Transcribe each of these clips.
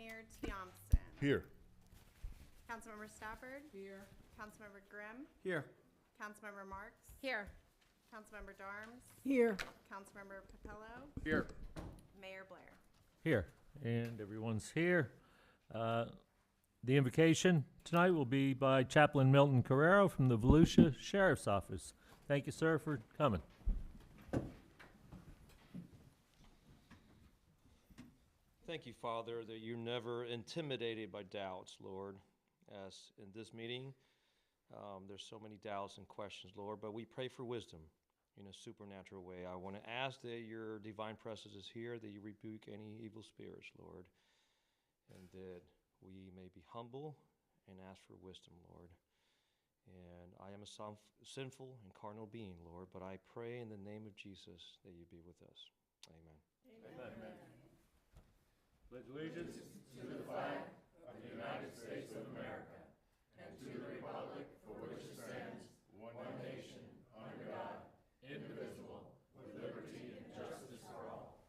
Mayor Thompson. Here. Councilmember Stafford. Here. Councilmember Grimm. Here. Councilmember Marks. Here. Councilmember Darms. Here. Councilmember Capello. Here. Mayor Blair. Here, and everyone's here. The invocation tonight will be by Chaplain Milton Carrero from the Volusia Sheriff's Office. Thank you, sir, for coming. Thank you, Father, that you're never intimidated by doubts, Lord. As in this meeting, there's so many doubts and questions, Lord, but we pray for wisdom in a supernatural way. I want to ask that your divine presence is here, that you rebuke any evil spirits, Lord, and that we may be humble and ask for wisdom, Lord. And I am a sinful and carnal being, Lord, but I pray in the name of Jesus that you be with us. Amen. Amen. Pledge allegiance to the flag of the United States of America and to the republic for which it stands, one nation, under God, indivisible, with liberty and justice for all.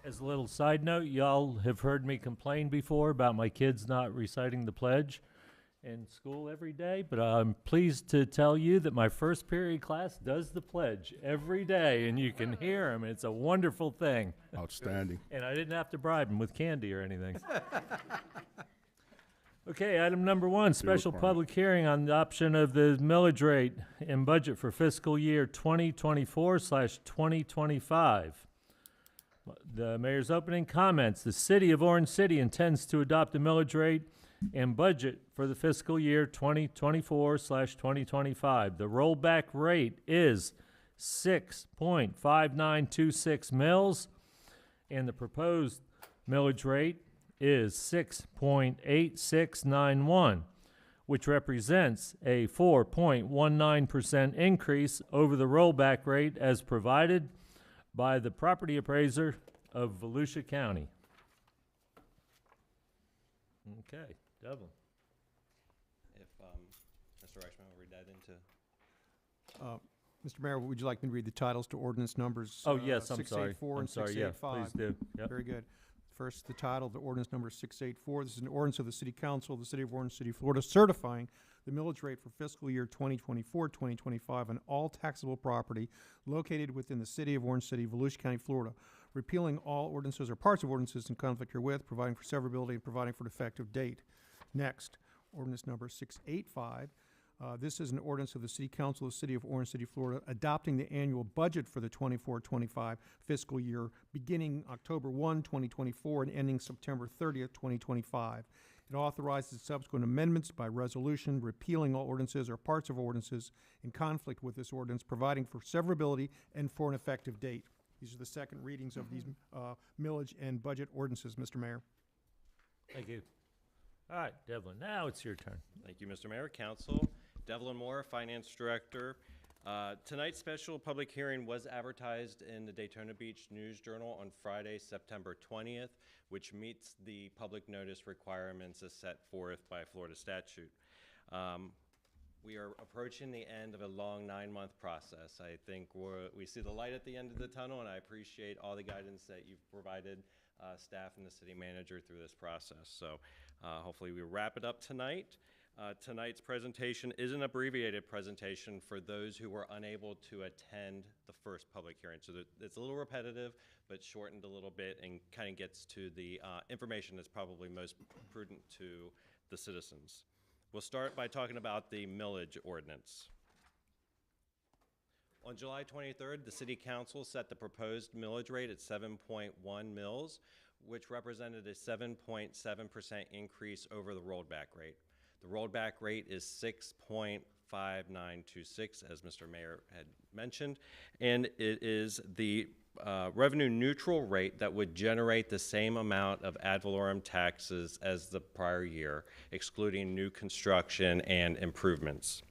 As a little side note, y'all have heard me complain before about my kids not reciting the pledge in school every day, but I'm pleased to tell you that my first period class does the pledge every day, and you can hear them. It's a wonderful thing. Outstanding. And I didn't have to bribe them with candy or anything. Okay, item number one, special requirement. public hearing on the adoption of the millage rate and budget for fiscal year 2024/2025. The mayor's opening comments. The city of Orange City intends to adopt a millage rate and budget for the fiscal year 2024/2025. The rollback rate is 6.5926 mils, and the proposed millage rate is 6.8691, which represents a 4.19% increase over the rollback rate as provided by the property appraiser of Volusia County. Okay, Devlin. If Mr. Reichman will read that into. Mr. Mayor, would you like me to read the titles to ordinance numbers? Oh, yes, I'm sorry. 684 I'm and sorry, yeah, 685? please do. Yep. Very good. First, the title of the ordinance number 684. This is an ordinance of the City Council of the City of Orange City, Florida, certifying the millage rate for fiscal year 2024-2025 on all taxable property located within the City of Orange City, Volusia County, Florida, repealing all ordinances or parts of ordinances in conflict herewith, providing for severability and providing for an effective date. Next, ordinance number 685. This is an ordinance of the City Council of the City of Orange City, Florida, adopting the annual budget for the 24-25 fiscal year beginning October 1, 2024 and ending September 30th, 2025. It authorizes subsequent amendments by resolution, repealing all ordinances or parts of ordinances in conflict with this ordinance, providing for severability and for an effective date. These are the second readings of these millage and budget ordinances, Mr. Mayor. Thank you. All right, Devlin, now it's your turn. Thank you, Mr. Mayor, Council. Devlin Moore, Finance Director. Tonight's special public hearing was advertised in the Daytona Beach News Journal on Friday, September 20th, which meets the public notice requirements as set forth by Florida statute. We are approaching the end of a long 9-month process. I think we see the light at the end of the tunnel, and I appreciate all the guidance that you've provided staff and the city manager through this process. So hopefully we wrap it up tonight. Tonight's presentation is an abbreviated presentation for those who were unable to attend the first public hearing. So it's a little repetitive, but shortened a little bit and kind of gets to the information that's probably most prudent to the citizens. We'll start by talking about the millage ordinance. On July 23rd, the City Council set the proposed millage rate at 7.1 mils, which represented a 7.7% increase over the rolled back rate. The rolled back rate is 6.5926, as Mr. Mayor had mentioned, and it is the revenue neutral rate that would generate the same amount of ad valorem taxes as the prior year, excluding new construction and improvements.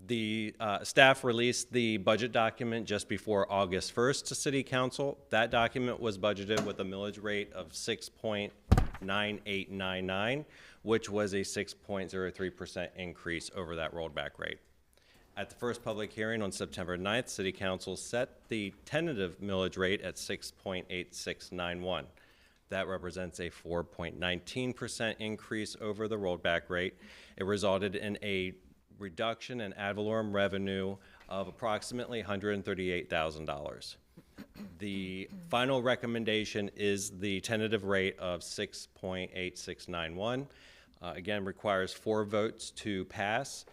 The staff released the budget document just before August 1st to City Council. That document was budgeted with a millage rate of 6.9899, which was a 6.03% increase over that rolled back rate. At the first public hearing on September 9th, City Council set the tentative millage rate at 6.8691. That represents a 4.19% increase over the rollback rate. It resulted in a reduction in ad valorem revenue of approximately $138,000. The final recommendation is the tentative rate of 6.8691. Again, requires 4 votes to pass.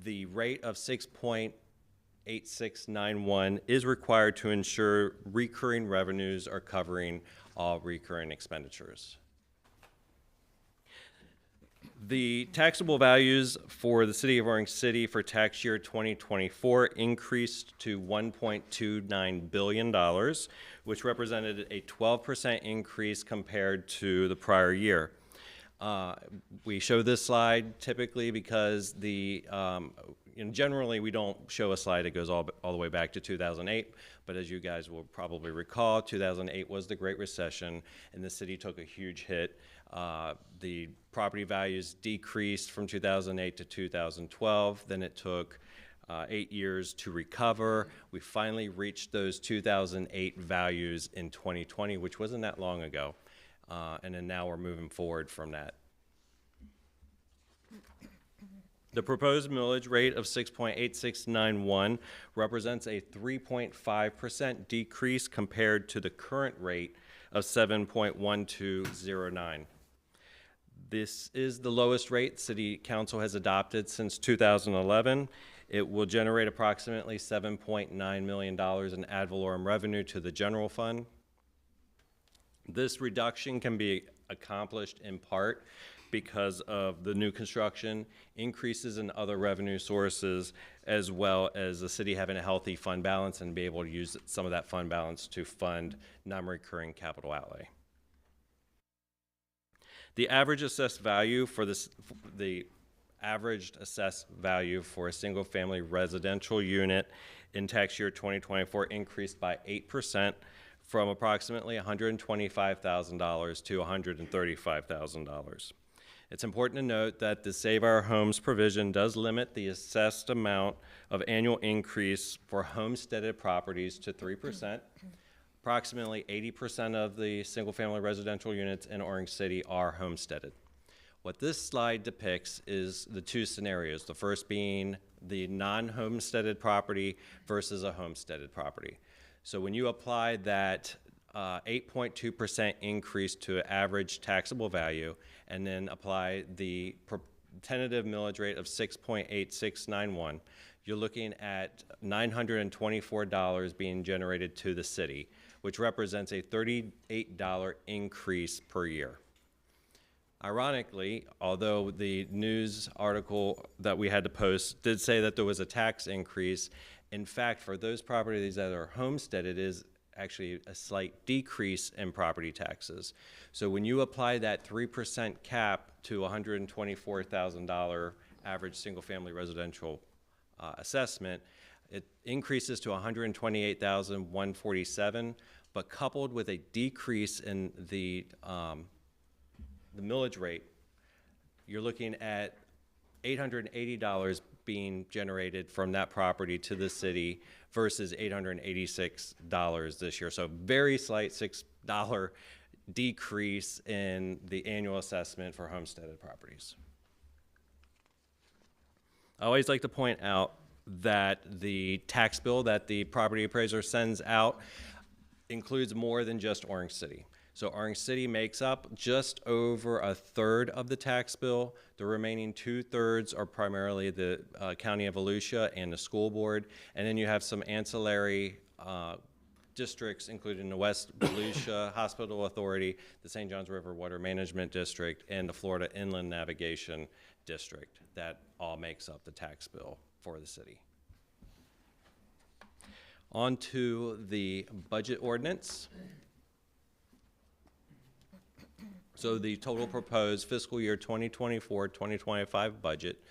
The rate of 6.8691 is required to ensure recurring revenues are covering all recurring expenditures. The taxable values for the City of Orange City for tax year 2024 increased to $1.29 billion, which represented a 12% increase compared to the prior year. We show this slide typically because generally we don't show a slide that goes all the way back to 2008, but as you guys will probably recall, 2008 was the Great Recession and the city took a huge hit. The property values decreased from 2008 to 2012, then it took 8 years to recover. We finally reached those 2008 values in 2020, which wasn't that long ago. And then now we're moving forward from that. The proposed millage rate of 6.8691 represents a 3.5% decrease compared to the current rate of 7.1209. This is the lowest rate City Council has adopted since 2011. It will generate approximately $7.9 million in ad valorem revenue to the general fund. This reduction can be accomplished in part because of the new construction, increases in other revenue sources, as well as the city having a healthy fund balance and be able to use some of that fund balance to fund non-recurring capital outlay. The average assessed value for the averaged assessed value for a single-family residential unit in tax year 2024 increased by 8%. From approximately $125,000 to $135,000. It's important to note that the Save Our Homes provision does limit the assessed amount of annual increase for homesteaded properties to 3%. Approximately 80% of the single-family residential units in Orange City are homesteaded. What this slide depicts is the 2 scenarios, the first being the non-homesteaded property versus a homesteaded property. So when you apply that 8.2% increase to average taxable value and then apply the tentative millage rate of 6.8691, you're looking at $924 being generated to the city, which represents a $38 increase per year. Ironically, although the news article that we had to post did say that there was a tax increase, in fact, for those properties that are homesteaded, it is actually a slight decrease in property taxes. So when you apply that 3% cap to $124,000 average single-family residential assessment, it increases to $128,147, but coupled with a decrease in the millage rate, you're looking at $880 being generated from that property to the city versus $886 this year. So very slight $6 decrease in the annual assessment for homesteaded properties. I always like to point out that the tax bill that the property appraiser sends out includes more than just Orange City. So Orange City makes up just over a third of the tax bill. The remaining 2/3 are primarily the County of Volusia and the school board. And then you have some ancillary districts, including the West Volusia Hospital Authority, the St. Johns River Water Management District, and the Florida Inland Navigation District. That all makes up the tax bill for the city. On to the budget ordinance. So the total proposed fiscal year 2024-2025 budget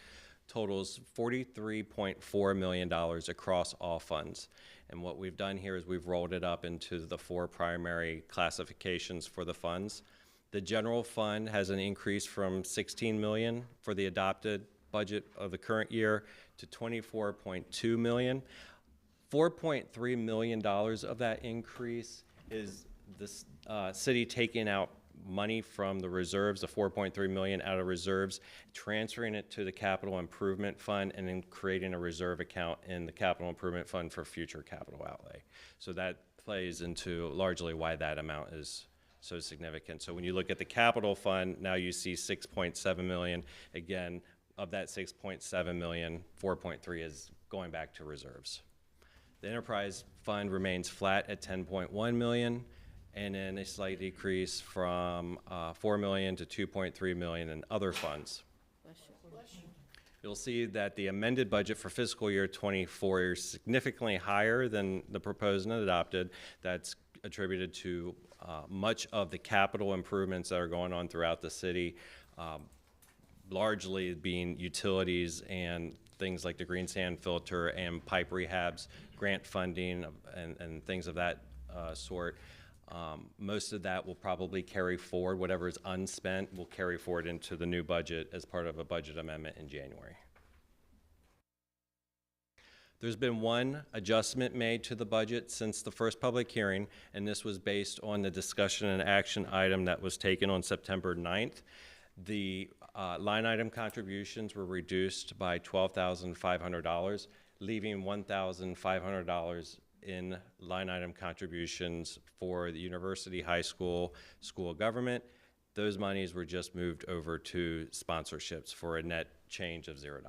totals $43.4 million across all funds. And what we've done here is we've rolled it up into the 4 primary classifications for the funds. The general fund has an increase from $16 million for the adopted budget of the current year to $24.2 million. $4.3 million of that increase is the city taking out money from the reserves, the $4.3 million out of reserves, transferring it to the capital improvement fund, and then creating a reserve account in the capital improvement fund for future capital outlay. So that plays into largely why that amount is so significant. So when you look at the capital fund, now you see $6.7 million. Again, of that $6.7 million, 4.3 is going back to reserves. The enterprise fund remains flat at $10.1 million, and then a slight decrease from $4 million to $2.3 million in other funds. You'll see that the amended budget for fiscal year '24 is significantly higher than the proposed and adopted. That's attributed to much of the capital improvements that are going on throughout the city, largely being utilities and things like the green sand filter and pipe rehabs, grant funding, and things of that sort. Most of that will probably carry forward. Whatever is unspent will carry forward into the new budget as part of a budget amendment in January. There's been one adjustment made to the budget since the first public hearing, and this was based on the discussion and action item that was taken on September 9th. The line item contributions were reduced by $12,500, leaving $1,500 in line item contributions for the university, high school, school of government. Those monies were just moved over to sponsorships for a net change of $0.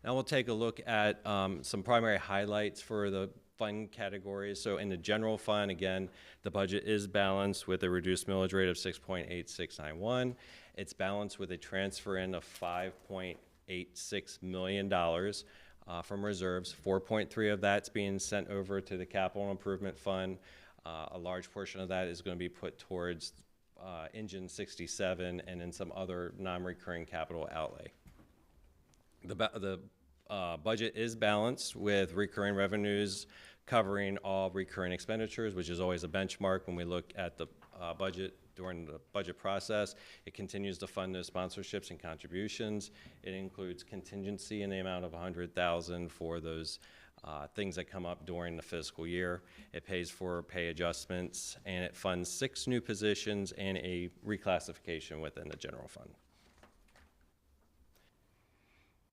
Now we'll take a look at some primary highlights for the fund categories. So in the general fund, again, the budget is balanced with a reduced millage rate of 6.8691. It's balanced with a transfer in of $5.86 million from reserves. 4.3 of that's being sent over to the capital improvement fund. A large portion of that is going to be put towards Engine 67 and then some other non-recurring capital outlay. The budget is balanced with recurring revenues covering all recurring expenditures, which is always a benchmark when we look at the budget during the budget process. It continues to fund those sponsorships and contributions. It includes contingency in the amount of $100,000 for those things that come up during the fiscal year. It pays for pay adjustments, and it funds 6 new positions and a reclassification within the general fund.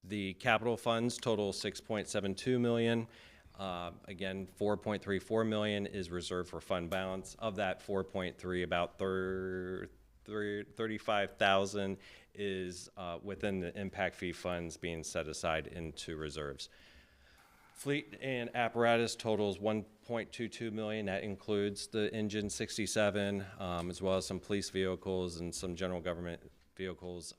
The capital funds total $6.72 million. Again, $4.34 million is reserved for fund balance. Of that 4.3, about 35,000 is within the impact fee funds being set aside into reserves. Fleet and apparatus totals $1.22 million. That includes the Engine 67, as well as some police vehicles and some general government vehicles.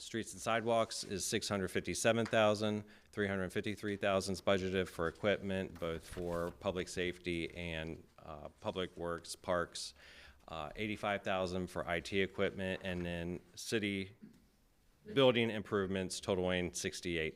Streets and sidewalks is $657,000. $353,000 is budgeted for equipment, both for public safety and public works, parks. $85,000 for IT equipment, and then city building improvements totaling $68,000.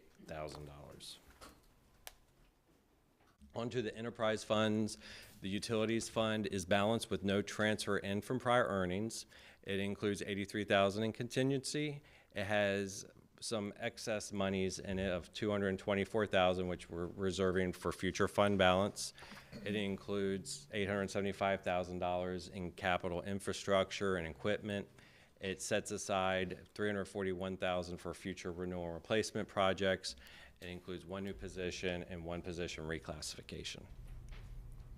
Onto the enterprise funds. The utilities fund is balanced with no transfer in from prior earnings. It includes $83,000 in contingency. It has some excess monies in it of $224,000, which we're reserving for future fund balance. It includes $875,000 in capital infrastructure and equipment. It sets aside $341,000 for future renewal and replacement projects. It includes 1 new position and 1 position reclassification.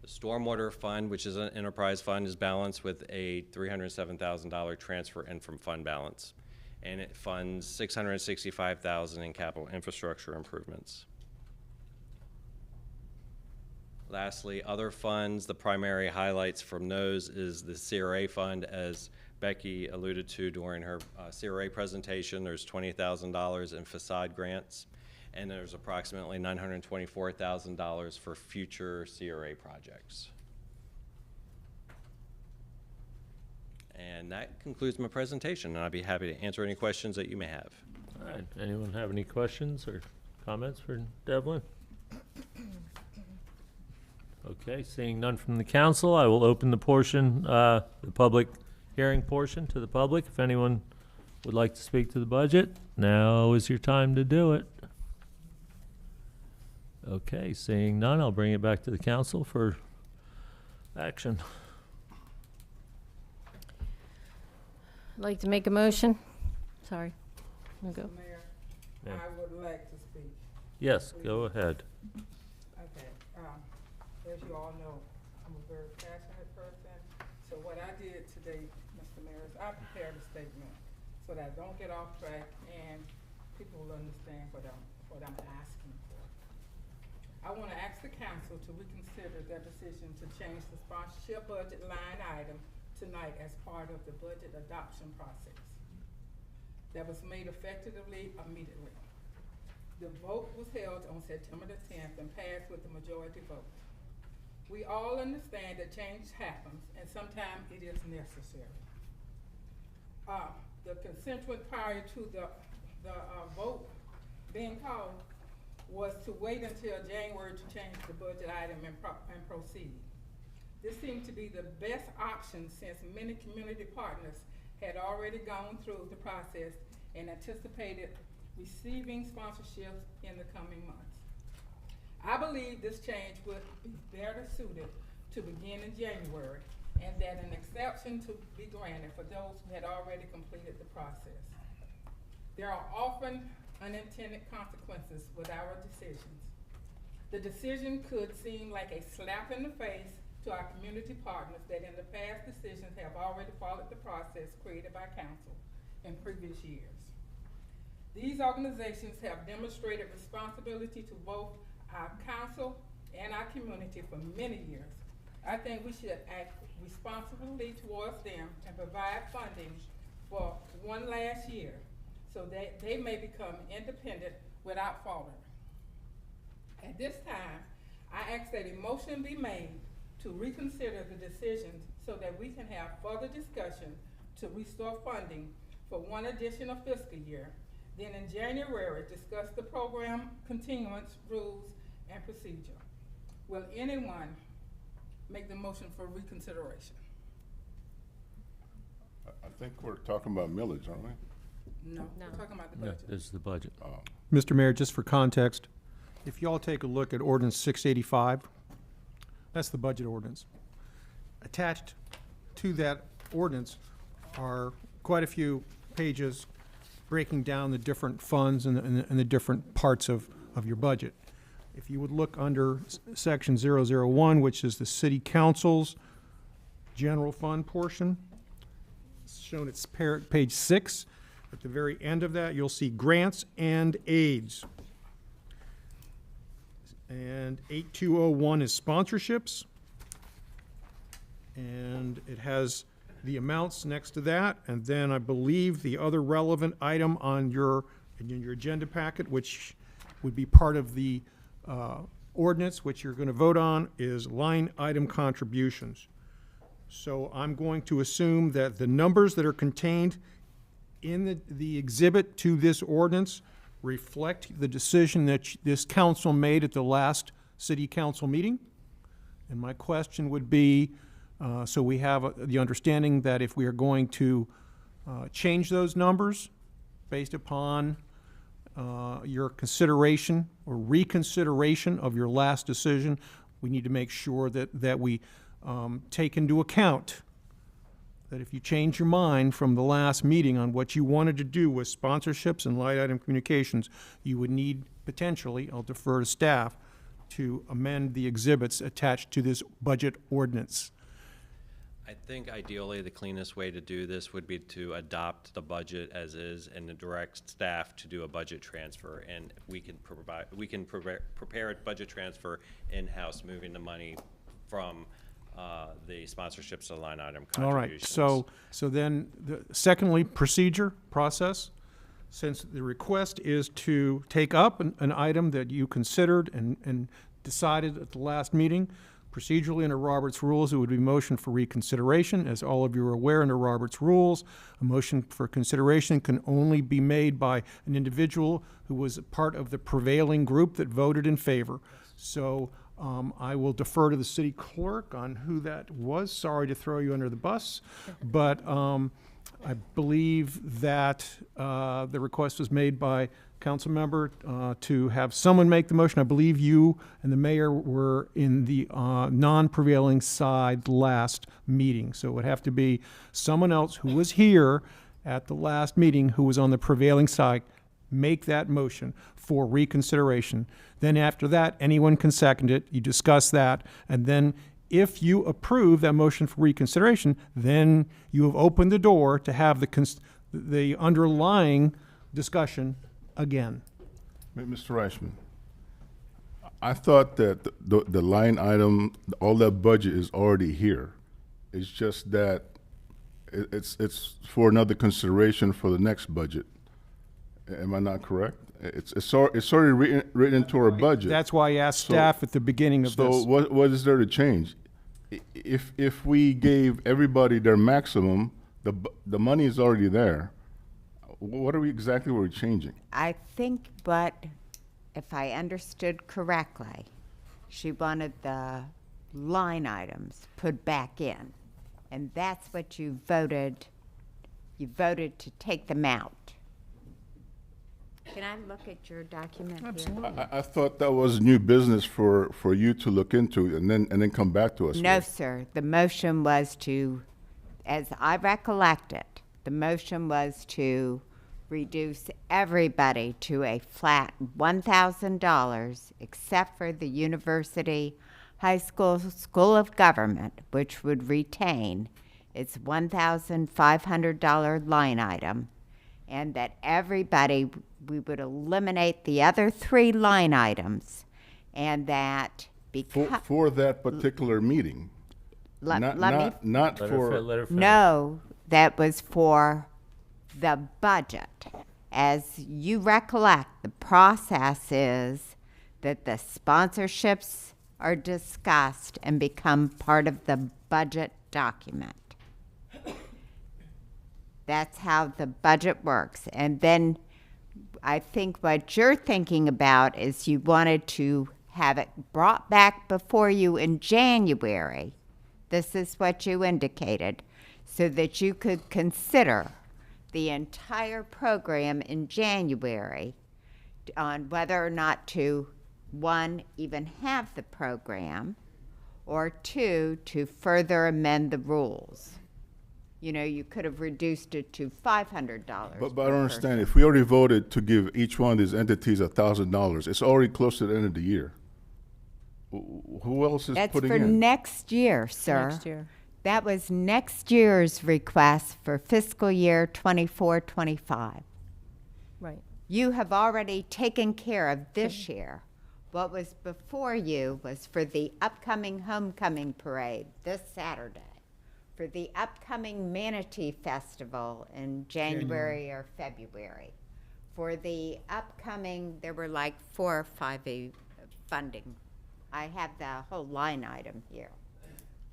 The stormwater fund, which is an enterprise fund, is balanced with a $307,000 transfer in from fund balance. And it funds $665,000 in capital infrastructure improvements. Lastly, other funds, the primary highlights from those is the CRA fund, as Becky alluded to during her CRA presentation. There's $20,000 in facade grants, and there's approximately $924,000 for future CRA projects. And that concludes my presentation, and I'd be happy to answer any questions that you may have. All right, anyone have any questions or comments for Devlin? Okay, seeing none from the council, I will open the portion, the public hearing portion to the public. If anyone would like to speak to the budget, now is your time to do it. Okay, seeing none, I'll bring it back to the council for action. I'd like to make a motion. Sorry. I'll go. Mayor, Yeah. I would like to speak. Yes, go ahead. Okay, as you all know, I'm a very passionate person. So what I did today, Mr. Mayor, is I prepared a statement so that I don't get off track and people will understand what I'm asking for. I want to ask the council to reconsider their decision to change the sponsorship budget line item tonight as part of the budget adoption process that was made effectively immediately. The vote was held on September the 10th and passed with a majority vote. We all understand that change happens and sometimes it is necessary. The constituent prior to the vote being called was to wait until January to change the budget item and proceed. This seemed to be the best option since many community partners had already gone through the process and anticipated receiving sponsorships in the coming months. I believe this change would be better suited to begin in January and that an exception to be granted for those who had already completed the process. There are often unintended consequences with our decisions. The decision could seem like a slap in the face to our community partners that in the past decisions have already followed the process created by council in previous years. These organizations have demonstrated responsibility to both our council and our community for many years. I think we should act responsibly towards them and provide funding for one last year so that they may become independent without faltering. At this time, I ask that a motion be made to reconsider the decision so that we can have further discussion to restore funding for one additional fiscal year. Then in January, discuss the program continuance, rules, and procedure. Will anyone make the motion for reconsideration? I think we're talking about millage, aren't we? No, No. we're talking about the No, budget. this is the budget. Mr. Mayor, just for context, if y'all take a look at ordinance 685, that's the budget ordinance. Attached to that ordinance are quite a few pages breaking down the different funds and the different parts of your budget. If you would look under section 001, which is the city council's general fund portion, it's shown at page 6. At the very end of that, you'll see grants and aids. And 8201 is sponsorships. And it has the amounts next to that, and then I believe the other relevant item on your agenda packet, which would be part of the ordinance, which you're gonna vote on, is line item contributions. So I'm going to assume that the numbers that are contained in the exhibit to this ordinance reflect the decision that this council made at the last city council meeting. And my question would be, so we have the understanding that if we are going to change those numbers based upon your consideration or reconsideration of your last decision, we need to make sure that we take into account that if you change your mind from the last meeting on what you wanted to do with sponsorships and line item communications, you would need potentially, I'll defer to staff, to amend the exhibits attached to this budget ordinance. I think ideally the cleanest way to do this would be to adopt the budget as is and to direct staff to do a budget transfer, and we can prepare a budget transfer in-house, moving the money from the sponsorships to line item All contributions. right, so then, secondly, procedure, process. Since the request is to take up an item that you considered and decided at the last meeting, procedurally under Robert's rules, it would be motion for reconsideration. As all of you are aware, under Robert's rules, a motion for consideration can only be made by an individual who was a part of the prevailing group that voted in favor. So I will defer to the city clerk on who that was. Sorry to throw you under the bus, but I believe that the request was made by council member to have someone make the motion. I believe you and the mayor were in the non-prevailing side last meeting. So it would have to be someone else who was here at the last meeting who was on the prevailing side, make that motion for reconsideration. Then after that, anyone can second it. You discuss that, and then if you approve that motion for reconsideration, then you have opened the door to have the underlying discussion again. Mr. Reichman, I thought that the line item, all that budget is already here. It's just that it's for another consideration for the next budget. Am I not correct? It's already written into our budget. That's why I asked staff at the beginning of So this. what is there to change? If we gave everybody their maximum, the money is already there. What are we exactly were we changing? I think if I understood correctly, she wanted the line items put back in. And that's what you voted to take them out. Can I look at your document here? Absolutely. I thought that was new business for you to look into and then come back to us No, with. sir. The motion was to, as I recollect it, the motion was to reduce everybody to a flat $1,000 except for the University High School School of Government, which would retain its $1,500 line item, and that everybody, we would eliminate the other three line items, and that For that particular meeting. Let me Not Let her for. finish. No, that was for the budget. As you recollect, the process is that the sponsorships are discussed and become part of the budget document. That's how the budget works. And then I think what you're thinking about is you wanted to have it brought back before you in January. This is what you indicated, so that you could consider the entire program in January on whether or not to, one, even have the program, or two, to further amend the rules. You know, you could have reduced it to $500. But I per don't understand, person. if we already voted to give each one of these entities $1,000, it's already close to the end of the year. Who else is That's putting for in? next year, sir. Next year. That was next year's request for fiscal year 24-25. Right. You have already taken care of this year. What was before you was for the upcoming homecoming parade this Saturday, for the upcoming Manatee Festival in January or February, for the upcoming, there were like 4 or 5 funding. I have the whole line item here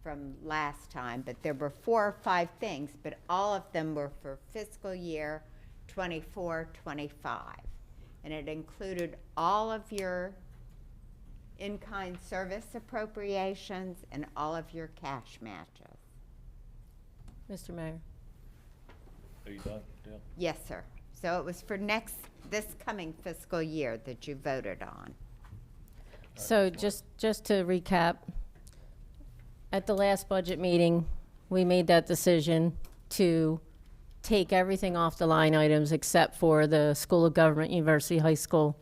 from last time, but there were 4 or 5 things, but all of them were for fiscal year 24-25. And it included all of your in-kind service appropriations and all of your cash matches. Mr. Mayor. Are you done? Dale? Yes, sir. So it was for this coming fiscal year that you voted on. So just to recap, at the last budget meeting, we made that decision to take everything off the line items except for the School of Government, University High School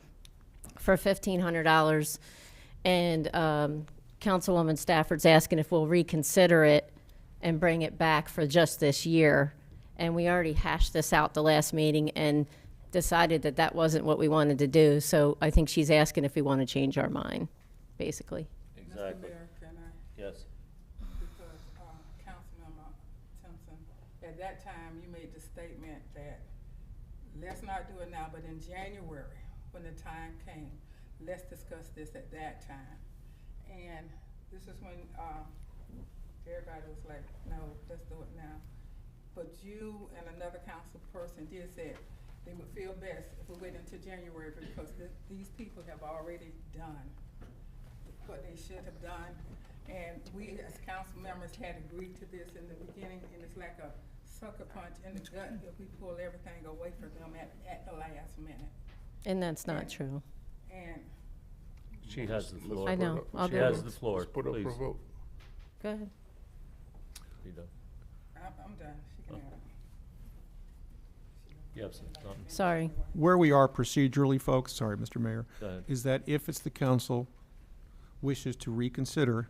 for $1,500. And Councilwoman Stafford's asking if we'll reconsider it and bring it back for just this year. And we already hashed this out the last meeting and decided that that wasn't what we wanted to do. So I think she's asking if we want to change our mind, basically. Mr. Exactly. Mayor, can I, Yes. because Councilmember Simpson, at that time, you made the statement that let's not do it now, but in January, when the time came, let's discuss this at that time. And this is when everybody was like, no, let's do it now. But you and another council person did say they would feel best if we wait until January, because these people have already done what they should have done. And we as council members had agreed to this in the beginning, and it's like a sucker punch in the gut if we pull everything away from them at the last minute. And that's not true. And She has the floor. I know. I'll She do has it. the floor, Let's put up please. for a vote. Go ahead. You done? I'm done. She can have it. You have something? Sorry. Where we are procedurally, folks, sorry, Mr. Mayor, Go ahead. is that if it's the council wishes to reconsider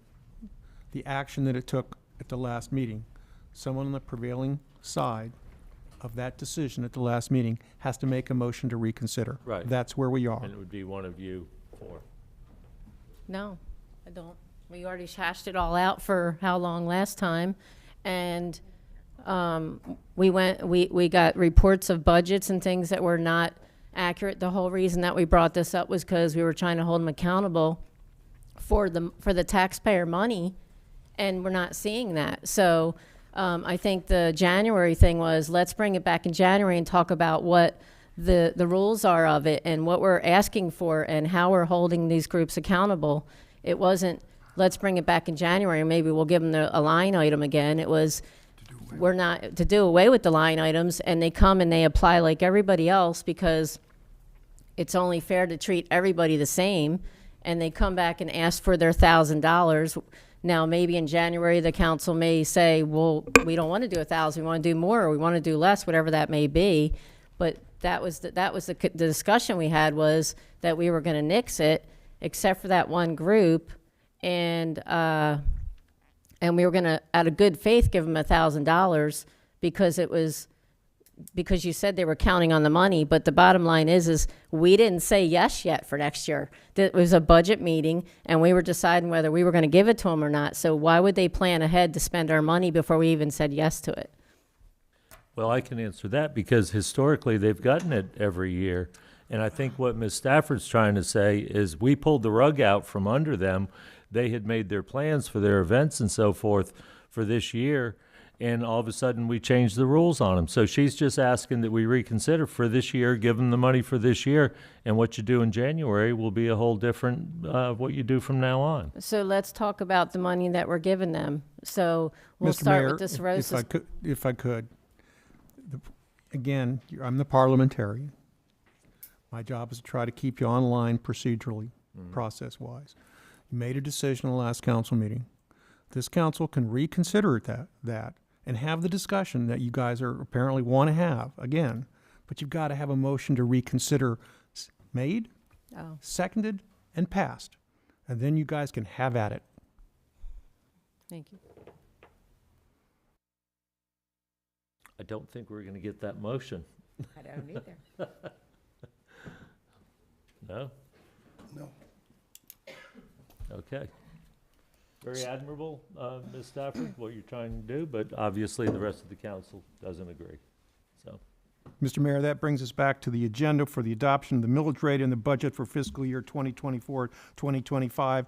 the action that it took at the last meeting, someone on the prevailing side of that decision at the last meeting has to make a motion to reconsider. Right. That's where we are. And it would be one of you four. No, I don't. We already hashed it all out for how long last time, and we got reports of budgets and things that were not accurate. The whole reason that we brought this up was because we were trying to hold them accountable for the taxpayer money, and we're not seeing that. So I think the January thing was, let's bring it back in January and talk about what the rules are of it and what we're asking for and how we're holding these groups accountable. It wasn't, let's bring it back in January and maybe we'll give them a line item again. It was, we're not, to do away with the line items, and they come and they apply like everybody else because it's only fair to treat everybody the same, and they come back and ask for their $1,000. Now, maybe in January, the council may say, well, we don't want to do 1,000, we want to do more, or we want to do less, whatever that may be. But that was the discussion we had, was that we were going to nix it, except for that one group, and we were going to, out of good faith, give them $1,000 because you said they were counting on the money. But the bottom line is we didn't say yes yet for next year. It was a budget meeting, and we were deciding whether we were going to give it to them or not. So why would they plan ahead to spend our money before we even said yes to it? Well, I can answer that because historically they've gotten it every year. And I think what Ms. Stafford's trying to say is we pulled the rug out from under them. They had made their plans for their events and so forth for this year, and all of a sudden we changed the rules on them. So she's just asking that we reconsider for this year, give them the money for this year, and what you do in January will be a whole different what you do from now on. So let's talk about the money that we're giving them. So we'll Mr. start Mayor, with this if Roses. I could, again, I'm the parliamentarian. My job is to try to keep you online procedurally, process-wise. You made a decision in the last council meeting. This council can reconsider that and have the discussion that you guys are apparently want to have again, but you've got to have a motion to reconsider made, Oh. seconded, and passed. And then you guys can have at it. Thank you. I don't think we're going to get that motion. I don't either. No? No. Okay. Very admirable, Ms. Stafford, what you're trying to do, but obviously the rest of the council doesn't agree. So, Mr. Mayor, that brings us back to the agenda for the adoption of the millage rate and the budget for fiscal year 2024-2025,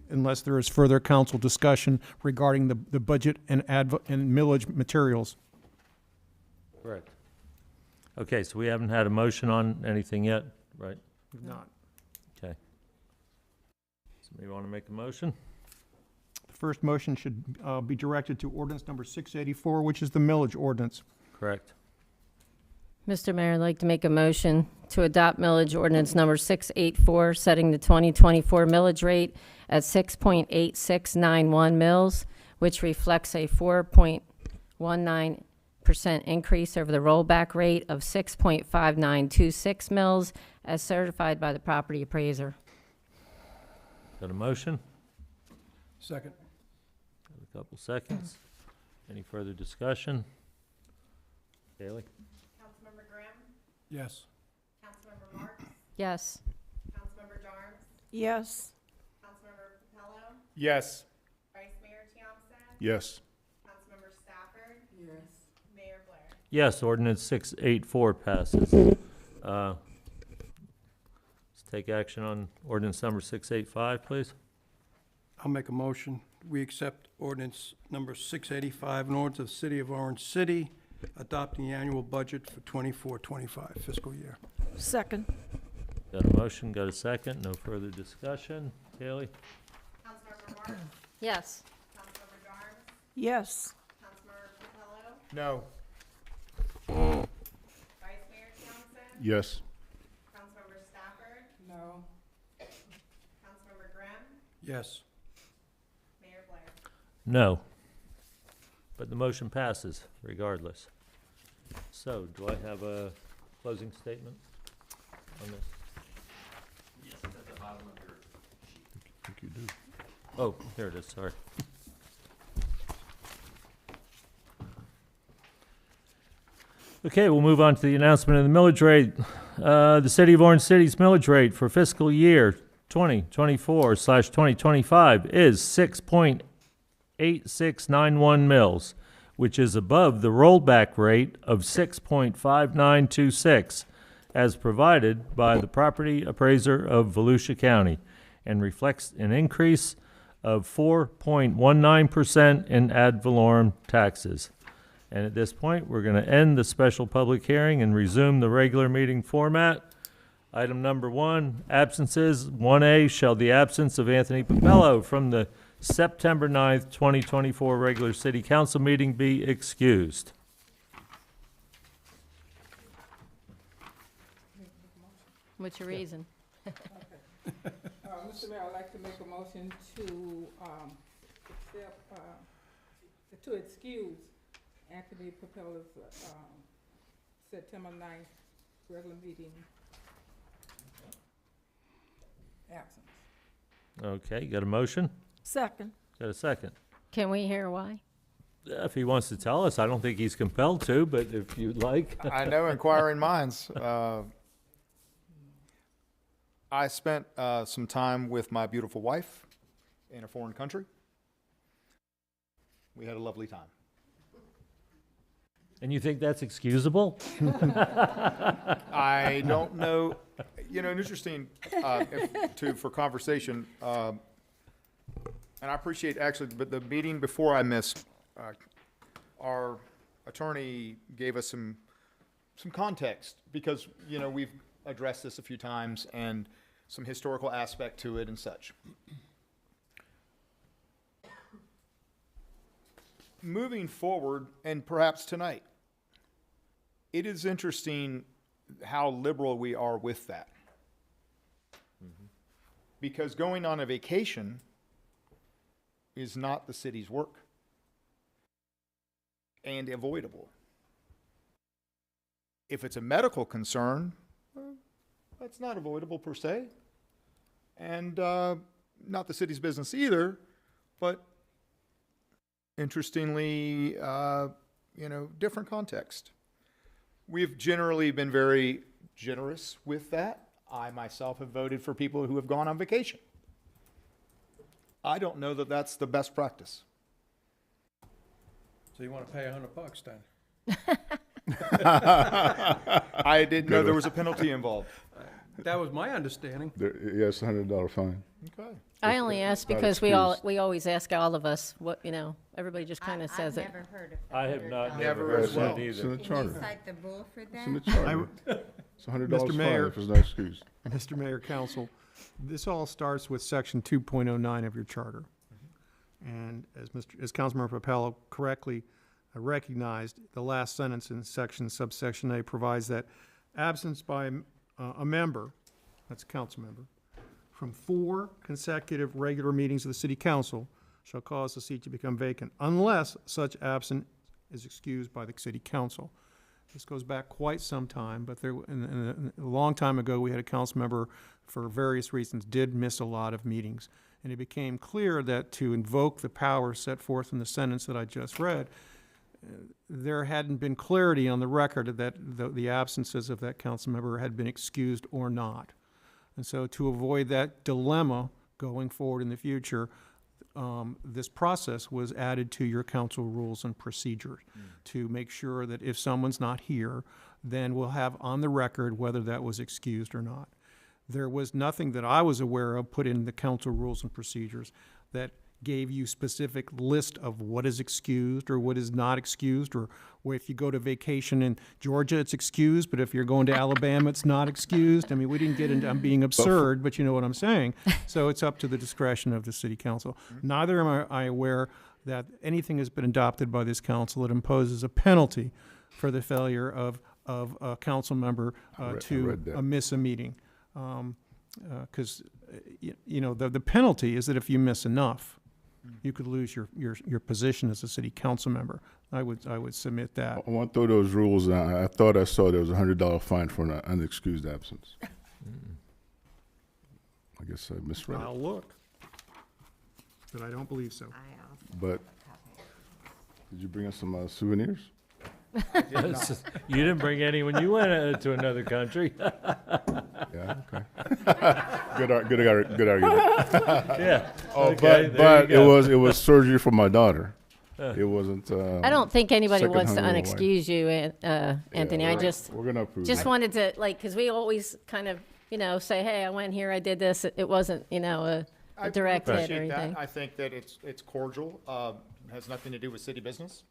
unless there is further council discussion regarding the budget and millage materials. correct. Okay, so we haven't had a motion on anything yet, right? Not. Okay. Somebody want to make a motion? The first motion should be directed to ordinance number 684, which is the millage ordinance. Correct. Mr. Mayor, I'd like to make a motion to adopt millage ordinance number 684, setting the 2024 millage rate at 6.8691 mils, which reflects a 4.19% increase over the rollback rate of 6.5926 mils as certified by the property appraiser. Got a motion? Second. Got a couple seconds. Any further discussion? Haley? Councilmember Grimm, Yes. Councilmember Marks, Yes. Councilmember Darms, Yes. Councilmember Capello, Yes. Vice Mayor Thompson, Yes. Councilmember Stafford, Yes. Mayor Blair. Yes, ordinance 684 passes. Let's take action on ordinance number 685, please. I'll make a motion. We accept ordinance number 685, an ordinance of the City of Orange City adopting the annual budget for 24-25 fiscal year. Second. Got a motion, got a second, no further discussion. Haley? Councilmember Marks, Yes. Councilmember Darms, Yes. Councilmember Capello, No. Yes. Councilmember Stafford, No. Councilmember Grimm, Yes. Mayor Blair. No. But the motion passes regardless. So, do I have a closing statement on this? I think you do. Oh, here it is, sorry. Okay, we'll move on to the announcement of the millage rate. The City of Orange City's millage rate for fiscal year 2024/2025 is 6.8691 mils, which is above the rollback rate of 6.5926 as provided by the property appraiser of Volusia County and reflects an increase of 4.19% in ad valorem taxes. And at this point, we're going to end the special public hearing and resume the regular meeting format. Item number 1, absences. 1A, shall the absence of Anthony Popello from the September 9th, 2024 regular city council meeting be excused? What's your reason? Mr. Mayor, I'd like to make a motion to, accept, to excuse Anthony Papella's, September 9th regular meeting absence. Okay, got a motion? Second. Got a second? Can we hear why? If he wants to tell us, I don't think he's compelled to, but if you'd like. I know inquiring minds. I spent some time with my beautiful wife in a foreign country. We had a lovely time. And you think that's excusable? I don't know, an interesting, for conversation, and I appreciate actually, but the meeting before I missed, our attorney gave us some context because, we've addressed this a few times and some historical aspect to it and such. Moving forward, and perhaps tonight, it is interesting how liberal we are with that. Because going on a vacation is not the city's work and avoidable. If it's a medical concern, that's not avoidable per se, and not the city's business either, but interestingly, different context. We've generally been very generous with that. I myself have voted for people who have gone on vacation. I don't know that that's the best practice. So you want to pay $100 then? I didn't know there was a penalty involved. That was my understanding. Yes, $100 fine. Okay. I only asked not because we excused. always ask all of us what, everybody just kind of says it. I've never heard of I have not Never never heard as of well. that It's in either. the Can you charter. cite the bull for It's in the that? charter. It's $100 Mr. fine Mayor. if it's not excused. Mr. Mayor, Council, this all starts with section 2.09 of your charter. And as Councilmember Papello correctly recognized, the last sentence in subsection A provides that absence by a member, that's a council member, from 4 consecutive regular meetings of the city council shall cause the seat to become vacant unless such absence is excused by the city council. This goes back quite some time, but a long time ago, we had a council member, for various reasons, did miss a lot of meetings. And it became clear that to invoke the power set forth in the sentence that I just read, there hadn't been clarity on the record that the absences of that council member had been excused or not. And so to avoid that dilemma going forward in the future, this process was added to your council rules and procedures to make sure that if someone's not here, then we'll have on the record whether that was excused or not. There was nothing that I was aware of put in the council rules and procedures that gave you specific list of what is excused or what is not excused, or if you go to vacation in Georgia, it's excused, but if you're going to Alabama, it's not excused. I mean, we didn't get into, I'm being absurd, but you know what I'm saying. So it's up to the discretion of the city council. Neither am I aware that anything has been adopted by this council that imposes a penalty for the failure of of a council member I to read that. miss a meeting. Because, you know, the penalty is that if you miss enough, you could lose your position as a city council member. I would submit that. I went through those rules, and I thought I saw there was a $100 fine for an unexcused absence. I guess I misread it. I'll look. But I don't believe so. I also But did you bring us some souvenirs? You didn't bring any when you went to another country. Yeah, okay. Good argument. Yeah. Oh, Okay, but there you go. it was surgery for my daughter. It wasn't. I don't think anybody second wants to hungover unexcuse you, Anthony. I we're gonna approve. just it. wanted to, like, because we always kind of, you know, say, hey, I went here, I did this. It wasn't, you know, a direct hit or appreciate that. anything. I think that it's cordial, has nothing to do with city business.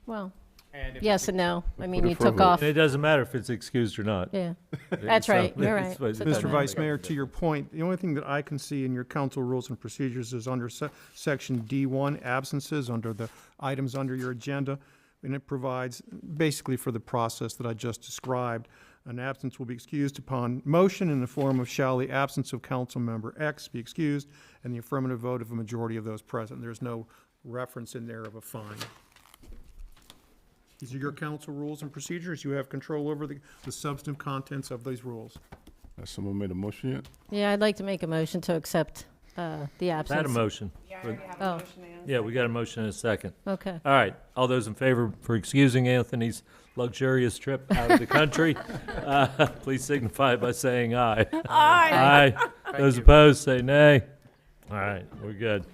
Well, And if yes and no. I mean, put it you for a took vote. off. And it doesn't matter if it's excused or not. Yeah, that's right. You're right. it's- So Mr. go Vice ahead. Mayor, to your point, the only thing that I can see in your council rules and procedures is under section D1, absences, under the items under your agenda. And it provides basically for the process that I just described. An absence will be excused upon motion in the form of shall the absence of council member X be excused and the affirmative vote of a majority of those present. There's no reference in there of a fine. These are your council rules and procedures. You have control over the substantive contents of these rules. Has someone made a motion yet? Yeah, I'd like to make a motion to accept the absence. Had a motion. Yeah, I already have Oh. a motion and a Yeah, we got a motion and a second. Okay. All right, all those in favor for excusing Anthony's luxurious trip out of the country, please signify by saying aye. Aye. Those opposed, say nay. All right, we're good.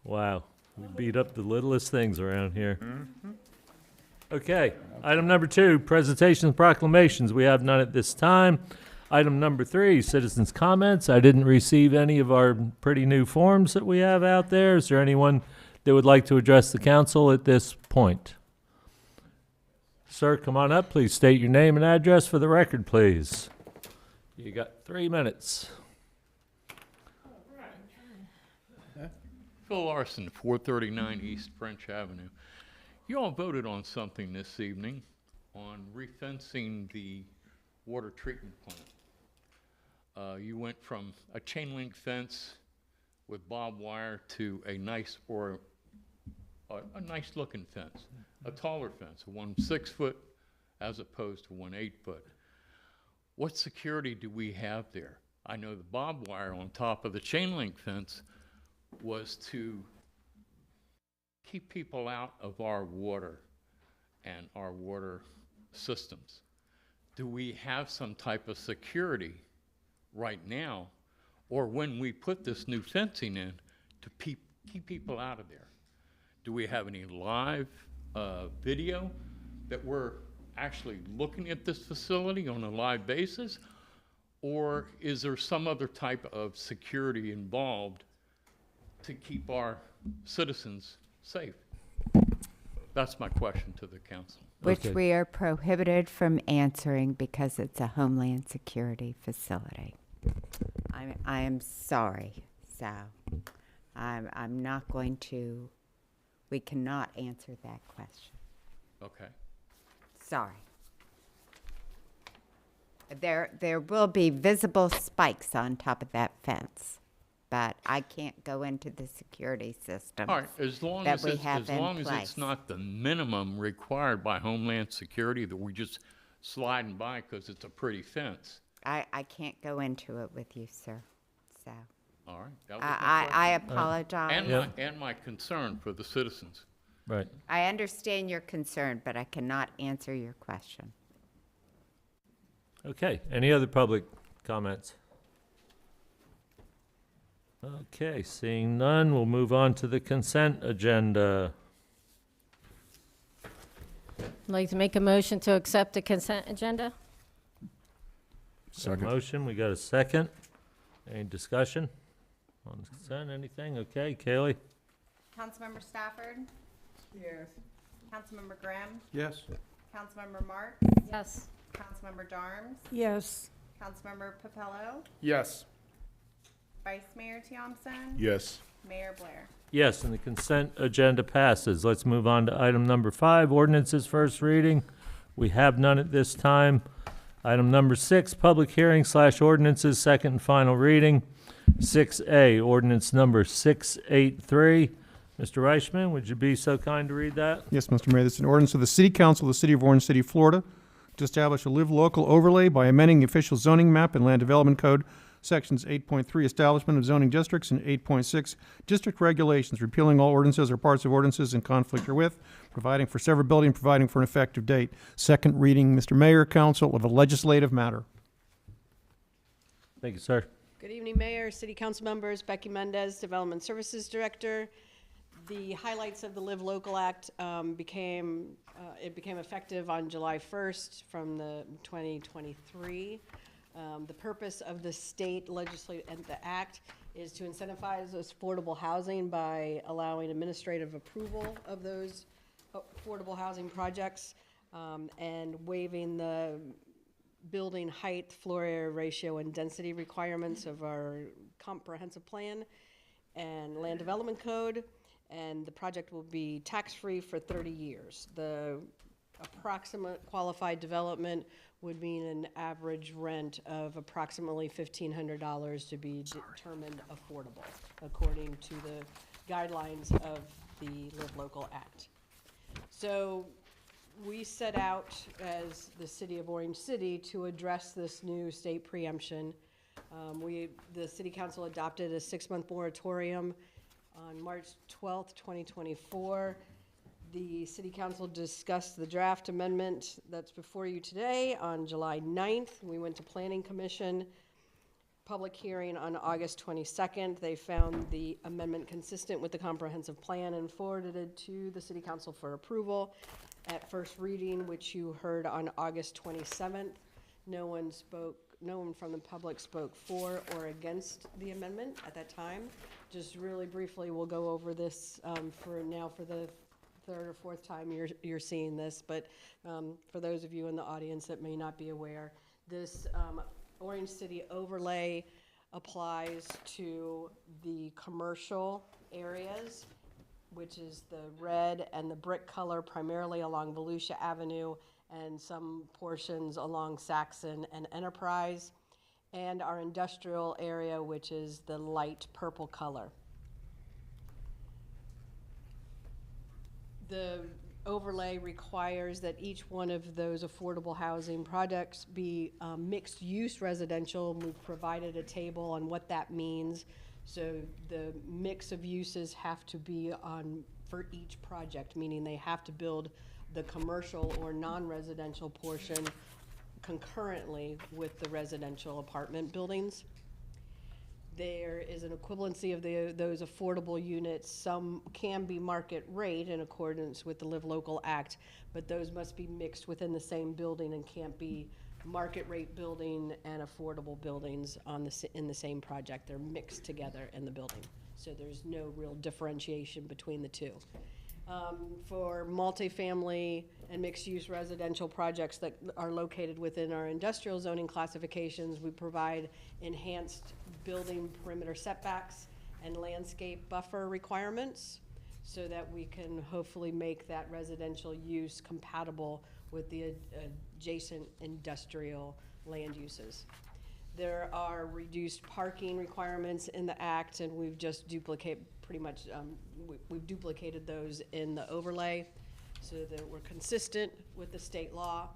Wow, we beat up the littlest things around here. Okay, item number 2, presentations and proclamations. We have none at this time. Item number 3, citizens' comments. I didn't receive any of our pretty new forms that we have out there. Is there anyone that would like to address the council at this point? Sir, come on up. Please state your name and address for the record, please. You got 3 minutes. Phil Larson, 439 East French Avenue. You all voted on something this evening on refencing the water treatment plant. You went from a chain link fence with barbed wire to a nice looking fence, a taller fence, one 6 foot as opposed to one 8 foot. What security do we have there? I know the barbed wire on top of the chain link fence was to keep people out of our water and our water systems. Do we have some type of security right now, or when we put this new fencing in, to keep people out of there? Do we have any live video that we're actually looking at this facility on a live basis? Or is there some other type of security involved to keep our citizens safe? That's my question to the council. Which Okay. we are prohibited from answering because it's a Homeland Security facility. I am sorry, so I'm not going to, we cannot answer that question. Okay. Sorry. There will be visible spikes on top of that fence, but I can't go into the security system. All right, as long that as we it's, have as in long as place. it's not the minimum required by Homeland Security that we just sliding by because it's a pretty fence. I can't go into it with you, sir, so. All right. that was my I question. apologize. And Yeah. and my concern for the citizens. Right. I understand your concern, but I cannot answer your question. Okay, any other public comments? Okay, seeing none, we'll move on to the consent agenda. I'd like to make a motion to accept the consent agenda. Second. Motion, we got a second. Any discussion on the consent, anything? Okay, Kaylee? Councilmember Stafford, Yes. Councilmember Graham, Yes. Councilmember Marks, Yes. Councilmember Darms, Yes. Councilmember Papello, Yes. Vice Mayor Thompson, Yes. Mayor Blair. Yes, and the consent agenda passes. Let's move on to item number 5, ordinances first reading. We have none at this time. Item number 6, public hearing / ordinances, second and final reading. 6A, ordinance number 683. Mr. Reichman, would you be so kind to read that? Yes, Mr. Mayor, this is an ordinance of the City Council of the City of Orange City, Florida, to establish a live local overlay by amending the official zoning map and land development code, sections 8.3, establishment of zoning districts, and 8.6, district regulations, repealing all ordinances or parts of ordinances in conflict herewith, providing for severability and providing for an effective date. Second reading, Mr. Mayor, Council, of a legislative matter. Thank you, sir. Good evening, Mayor, City Council members, Becky Mendez, Development Services Director. The highlights of the Live Local Act became effective on July 1st from the 2023. The purpose of the state legislative and the act is to incentivize affordable housing by allowing administrative approval of those affordable housing projects and waiving the building height, floor area ratio, and density requirements of our comprehensive plan and land development code. And the project will be tax-free for 30 years. The approximate qualified development would mean an average rent of approximately $1,500 to be determined affordable, according to the guidelines of the Live Local Act. So we set out as the City of Orange City to address this new state preemption. The City Council adopted a 6-month moratorium on March 12th, 2024. The City Council discussed the draft amendment that's before you today on July 9th. We went to Planning Commission, public hearing on August 22nd. They found the amendment consistent with the comprehensive plan and forwarded it to the City Council for approval at first reading, which you heard on August 27th. No one from the public spoke for or against the amendment at that time. Just really briefly, we'll go over this for the third or fourth time you're seeing this, but for those of you in the audience that may not be aware, this Orange City overlay applies to the commercial areas, which is the red and the brick color, primarily along Volusia Avenue and some portions along Saxon and Enterprise, and our industrial area, which is the light purple color. The overlay requires that each one of those affordable housing projects be mixed-use residential. We've provided a table on what that means. So the mix of uses have to be on for each project, meaning they have to build the commercial or non-residential portion concurrently with the residential apartment buildings. There is an equivalency of those affordable units. Some can be market rate in accordance with the Live Local Act, but those must be mixed within the same building and can't be market rate building and affordable buildings in the same project. They're mixed together in the building. So there's no real differentiation between the two. For multifamily and mixed-use residential projects that are located within our industrial zoning classifications, we provide enhanced building perimeter setbacks and landscape buffer requirements so that we can hopefully make that residential use compatible with the adjacent industrial land uses. There are reduced parking requirements in the act, and we've just duplicated those in the overlay so that we're consistent with the state law.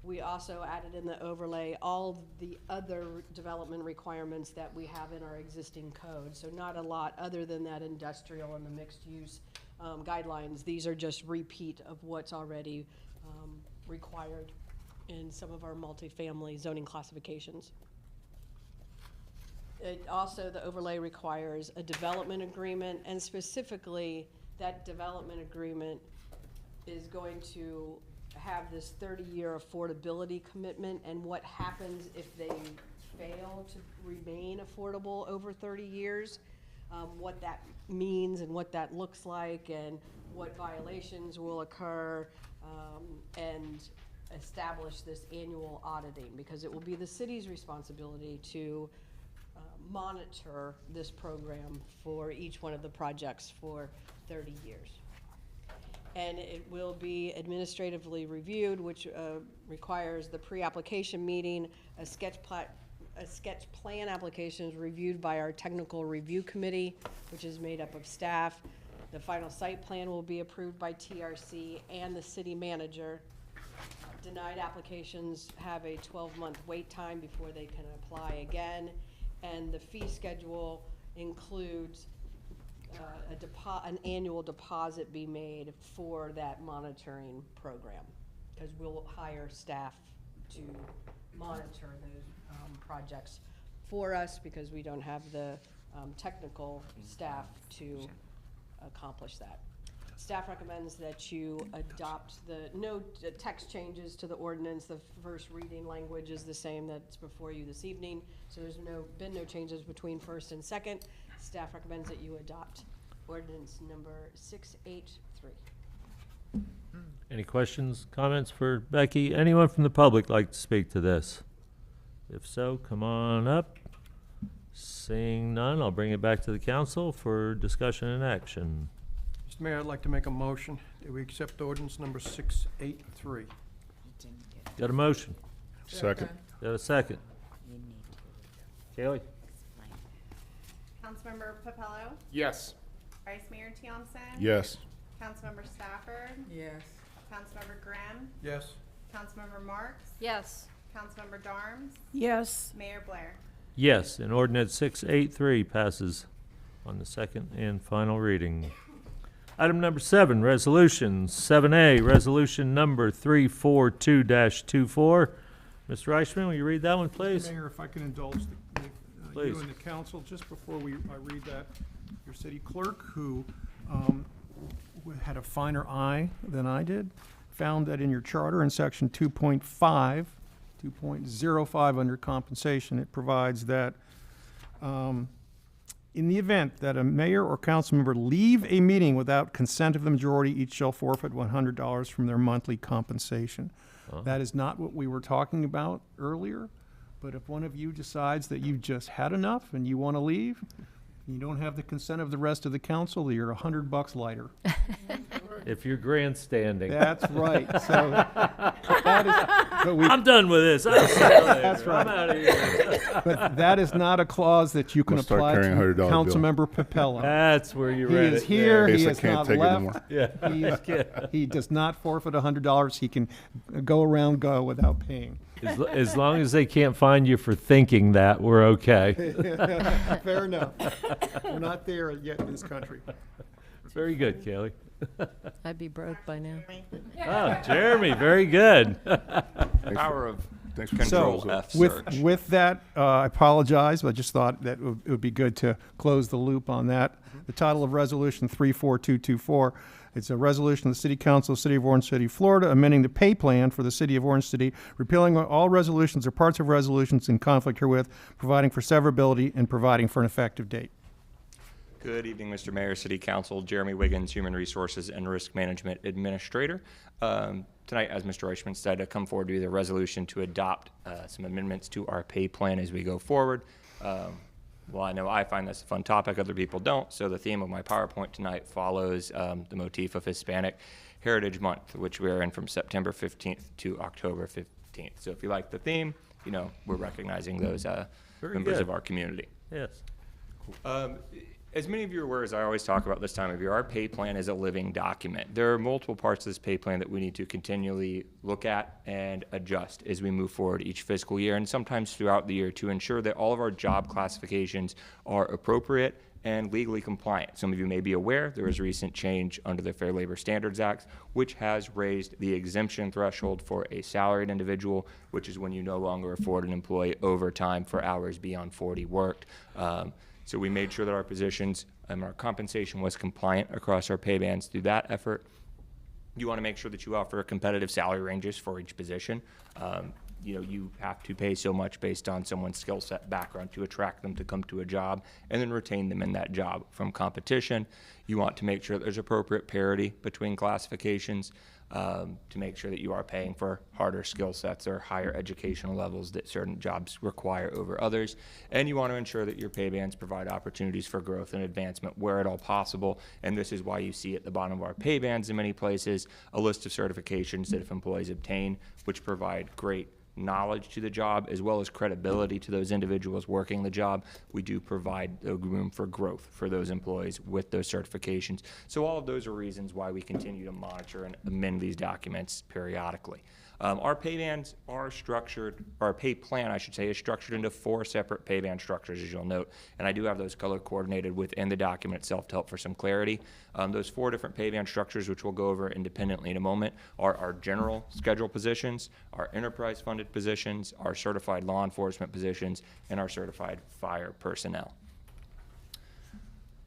We also added in the overlay all the other development requirements that we have in our existing code. So not a lot other than that industrial and the mixed use guidelines. These are just repeat of what's already required in some of our multifamily zoning classifications. The overlay requires a development agreement, and specifically that development agreement is going to have this 30-year affordability commitment, and what happens if they fail to remain affordable over 30 years, what that means and what that looks like and what violations will occur, and establish this annual auditing, because it will be the city's responsibility to monitor this program for each one of the projects for 30 years. and it will be administratively reviewed, which requires the pre-application meeting, a sketch plan application is reviewed by our technical review committee, which is made up of staff. The final site plan will be approved by TRC and the city manager. Denied applications have a 12-month wait time before they can apply again, and the fee schedule includes an annual deposit be made for that monitoring program, because we'll hire staff to monitor those projects for us, because we don't have the technical staff to accomplish that. Staff recommends that you adopt no text changes to the ordinance. The first reading language is the same that's before you this evening, so there's been no changes between first and second. Staff recommends that you adopt ordinance number 683. Any questions, comments for Becky? Anyone from the public like to speak to this? If so, come on up. Seeing none, I'll bring it back to the council for discussion and action. Mr. Mayor, I'd like to make a motion that we accept ordinance number 683. Got a motion? Second. Got a second? Kaylee? Councilmember Papello, Yes. Vice Mayor Thompson. Yes. Councilmember Stafford, Yes. Councilmember Grimm, Yes. Councilmember Marks, Yes. Councilmember Darms, Yes. Mayor Blair. Yes, and ordinance 683 passes on the second and final reading. Item number 7, resolutions. 7A, resolution number 342-24. Mr. Reichman, will you read that one, please? Mr. Mayor, if I can indulge Please. you and the council, just before I read that, your city clerk, who had a finer eye than I did, found that in your charter in section 2.05 under compensation, it provides that in the event that a mayor or council member leave a meeting without consent of the majority, each shall forfeit $100 from their monthly compensation. That is not what we were talking about earlier, but if one of you decides that you've just had enough and you want to leave, you don't have the consent of the rest of the council, you're $100 lighter. If you're grandstanding. That's right. So that is, but we, I'm done with this. I'm sorry. That's right. I'm out of here. but that is not a clause that you can We'll start apply to carrying a $100 bill. Councilmember Papello. That's where you He read is it. here. Guess He I has can't not take it anymore. left. Yeah. He does not forfeit $100. He can go without paying. As long as they can't find you for thinking that, we're okay. Fair enough. We're not there yet in this country. Very good, Kaylee. I'd be broke by now. Oh, Jeremy, very good. Power of So, with that, I apologize, but I just thought that it would be good to close the loop on that. The title of Resolution 34224, it's a resolution of the City Council of the City of Orange City, Florida, amending the pay plan for the City of Orange City, repealing all resolutions or parts of resolutions in conflict herewith, providing for severability, and providing for an effective date. Good evening, Mr. Mayor, City Council. Jeremy Wiggins, Human Resources and Risk Management Administrator. Tonight, as Mr. Reichman said, I come forward with a resolution to adopt some amendments to our pay plan as we go forward. Well, I know I find this a fun topic, other people don't, so the theme of my PowerPoint tonight follows the motif of Hispanic Heritage Month, which we're in from September 15th to October 15th. So if you like the theme, you know, we're recognizing those members of our community. Yes. As many of you are aware, as I always talk about this time of year, our pay plan is a living document. There are multiple parts of this pay plan that we need to continually look at and adjust as we move forward each fiscal year and sometimes throughout the year to ensure that all of our job classifications are appropriate and legally compliant. Some of you may be aware there was a recent change under the Fair Labor Standards Act, which has raised the exemption threshold for a salaried individual, which is when you no longer afford an employee overtime for hours beyond 40 worked. So we made sure that our positions and our compensation was compliant across our pay bands through that effort. You want to make sure that you offer competitive salary ranges for each position. you have to pay so much based on someone's skill set background to attract them to come to a job and then retain them in that job. From competition, you want to make sure that there's appropriate parity between classifications, to make sure that you are paying for harder skill sets or higher educational levels that certain jobs require over others. And you want to ensure that your pay bands provide opportunities for growth and advancement where at all possible. And this is why you see at the bottom of our pay bands in many places a list of certifications that if employees obtain, which provide great knowledge to the job as well as credibility to those individuals working the job, we do provide room for growth for those employees with those certifications. So all of those are reasons why we continue to monitor and amend these documents periodically. Our pay bands are structured, or our pay plan, I should say, is structured into 4 separate pay band structures, as you'll note. And I do have those color coordinated within the document itself to help for some clarity. Those 4 different pay band structures, which we'll go over independently in a moment, are our general schedule positions, our enterprise funded positions, our certified law enforcement positions, and our certified fire personnel.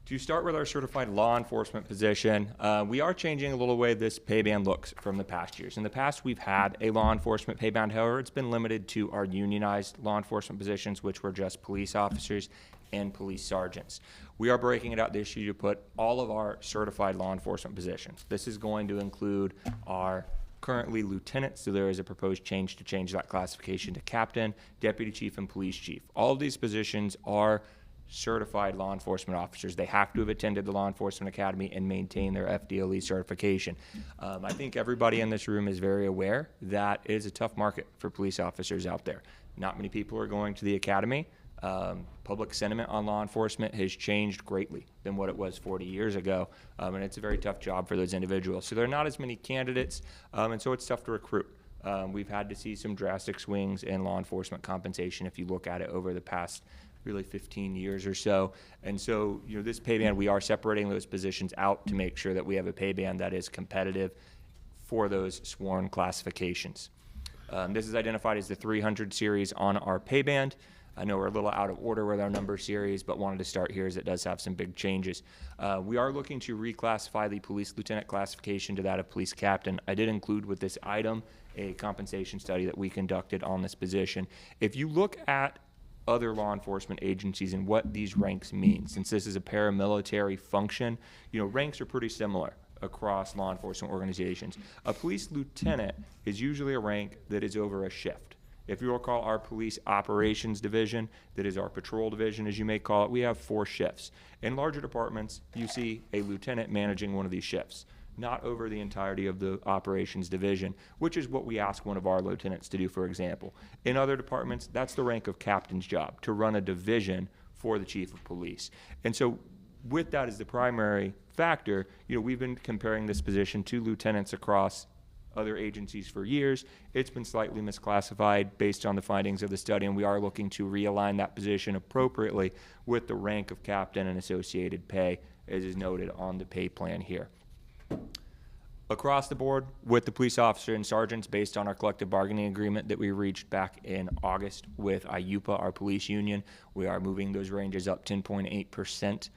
To start with our certified law enforcement position, we are changing a little way this pay band looks from the past years. In the past, we've had a law enforcement pay band. However, it's been limited to our unionized law enforcement positions, which were just police officers and police sergeants. We are breaking it out this year to put all of our certified law enforcement positions. This is going to include our currently lieutenants, so there is a proposed change to change that classification to captain, deputy chief, and police chief. All of these positions are certified law enforcement officers. They have to have attended the law enforcement academy and maintain their FDLE certification. I think everybody in this room is very aware that it is a tough market for police officers out there. Not many people are going to the academy. Public sentiment on law enforcement has changed greatly than what it was 40 years ago, and it's a very tough job for those individuals. So there are not as many candidates, and so it's tough to recruit. We've had to see some drastic swings in law enforcement compensation if you look at it over the past really 15 years or so. And so, this pay band, we are separating those positions out to make sure that we have a pay band that is competitive for those sworn classifications. This is identified as the 300 series on our pay band. I know we're a little out of order with our number series, but wanted to start here as it does have some big changes. We are looking to reclassify the police lieutenant classification to that of police captain. I did include with this item a compensation study that we conducted on this position. If you look at other law enforcement agencies and what these ranks mean, since this is a paramilitary function, ranks are pretty similar across law enforcement organizations. A police lieutenant is usually a rank that is over a shift. If you recall, our police operations division, that is our patrol division, as you may call it, we have 4 shifts. In larger departments, you see a lieutenant managing one of these shifts, not over the entirety of the operations division, which is what we ask one of our lieutenants to do, for example. In other departments, that's the rank of captain's job, to run a division for the chief of police. And so with that as the primary factor, we've been comparing this position to lieutenants across other agencies for years. It's been slightly misclassified based on the findings of the study, and we are looking to realign that position appropriately with the rank of captain and associated pay, as is noted on the pay plan here. Across the board with the police officer and sergeants, based on our collective bargaining agreement that we reached back in August with IUPA, our police union, we are moving those ranges up 10.8%,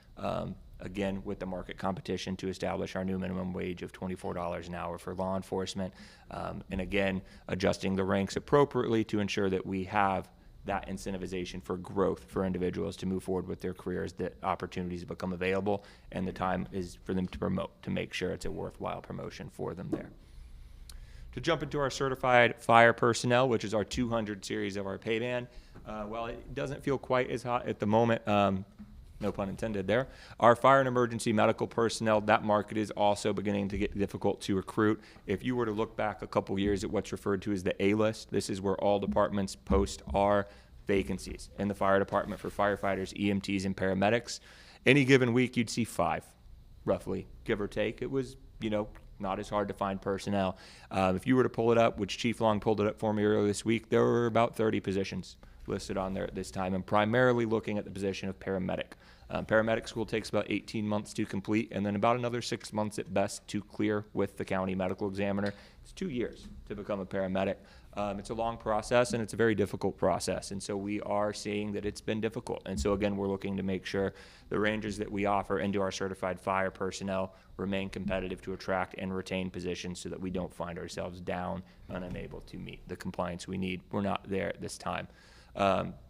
again, with the market competition to establish our new minimum wage of $24 an hour for law enforcement, and again, adjusting the ranks appropriately to ensure that we have that incentivization for growth for individuals to move forward with their careers, that opportunities become available, and the time is for them to promote, to make sure it's a worthwhile promotion for them there. To jump into our certified fire personnel, which is our 200 series of our pay band, while it doesn't feel quite as hot at the moment, no pun intended there, our fire and emergency medical personnel, that market is also beginning to get difficult to recruit. If you were to look back a couple years at what's referred to as the A-list, this is where all departments post our vacancies. In the fire department for firefighters, EMTs, and paramedics, any given week you'd see 5, roughly, give or take. It was, not as hard to find personnel. If you were to pull it up, which Chief Long pulled it up for me earlier this week, there were about 30 positions listed on there at this time, and primarily looking at the position of paramedic. Paramedic school takes about 18 months to complete, and then about another 6 months at best to clear with the county medical examiner. It's 2 years to become a paramedic. It's a long process, and it's a very difficult process, and so we are seeing that it's been difficult. And so again, we're looking to make sure the ranges that we offer into our certified fire personnel remain competitive to attract and retain positions so that we don't find ourselves down and unable to meet the compliance we need. We're not there at this time.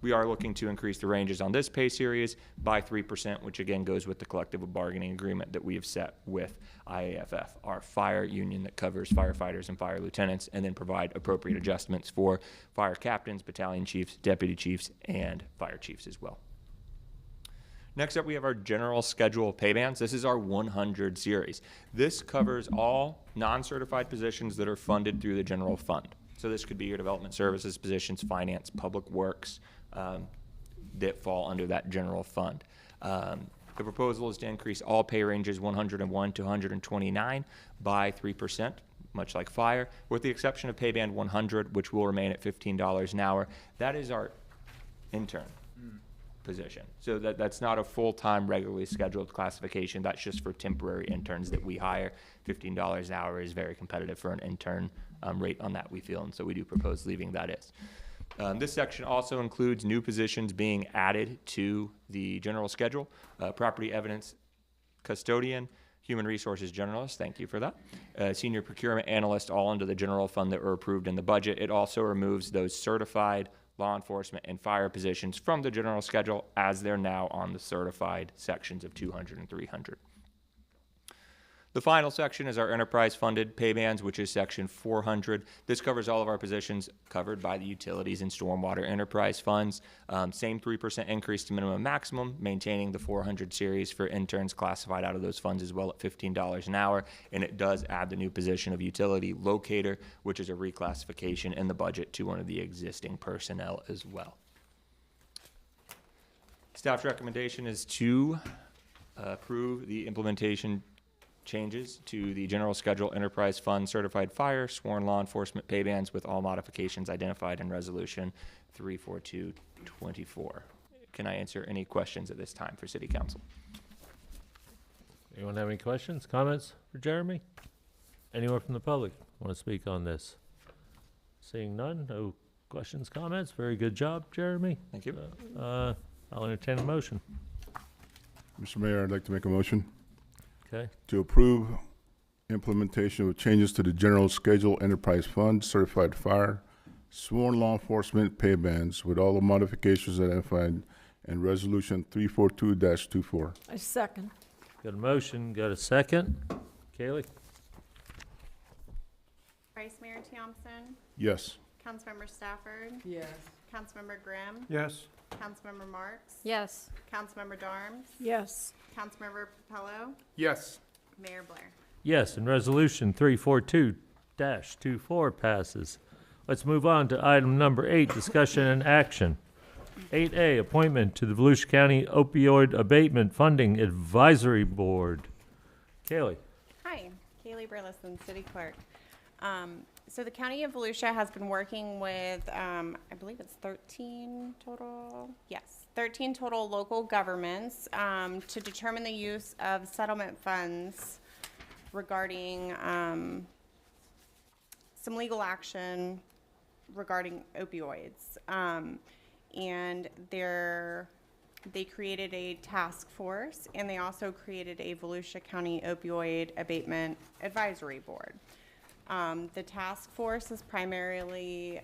We are looking to increase the ranges on this pay series by 3%, which again goes with the collective bargaining agreement that we have set with IAFF, our fire union that covers firefighters and fire lieutenants, and then provide appropriate adjustments for fire captains, battalion chiefs, deputy chiefs, and fire chiefs as well. Next up, we have our general schedule pay bands. This is our 100 series. This covers all non-certified positions that are funded through the general fund. So this could be your development services positions, finance, public works, that fall under that general fund. The proposal is to increase all pay ranges 101 to 129 by 3%, much like fire, with the exception of pay band 100, which will remain at $15 an hour. That is our intern position. So that's not a full-time, regularly scheduled classification. That's just for temporary interns that we hire. $15 an hour is very competitive for an intern rate on that, we feel, and so we do propose leaving that is. This section also includes new positions being added to the general schedule. Property evidence custodian, human resources generalist, thank you for that. Senior procurement analyst, all under the general fund that were approved in the budget. It also removes those certified law enforcement and fire positions from the general schedule as they're now on the certified sections of 200 and 300. The final section is our enterprise-funded pay bands, which is section 400. This covers all of our positions covered by the utilities and stormwater enterprise funds. Same 3% increase to minimum maximum, maintaining the 400 series for interns classified out of those funds as well at $15 an hour. And it does add the new position of utility locator, which is a reclassification in the budget to one of the existing personnel as well. Staff's recommendation is to approve the implementation changes to the general schedule enterprise fund certified fire sworn law enforcement pay bands with all modifications identified in resolution 34224. Can I answer any questions at this time for city council? Anyone have any questions, comments for Jeremy? Anyone from the public want to speak on this? Seeing none, no questions, comments. Very good job, Jeremy. Thank you. I'll entertain a motion. Mr. Mayor, I'd like to make a motion Okay. to approve implementation of changes to the general schedule enterprise fund certified fire sworn law enforcement pay bands with all the modifications identified in resolution 342-24. I second. Got a motion, got a second. Kaylee? Vice Mayor Thompson, Yes. Councilmember Stafford, Yes. Councilmember Grimm, Yes. Councilmember Marks, Yes. Councilmember Darms, Yes. Councilmember Papello, Yes. Mayor Blair. Yes, and resolution 342-24 passes. Let's move on to item number 8, discussion and action. 8A, appointment to the Volusia County Opioid Abatement Funding Advisory Board. Kaylee? Hi, Kaylee Burleson, City Clerk. So the County of Volusia has been working with, I believe it's 13 total, yes, 13 total local governments to determine the use of settlement funds regarding some legal action regarding opioids. And they created a task force, and they also created a Volusia County Opioid Abatement Advisory Board. The task force is primarily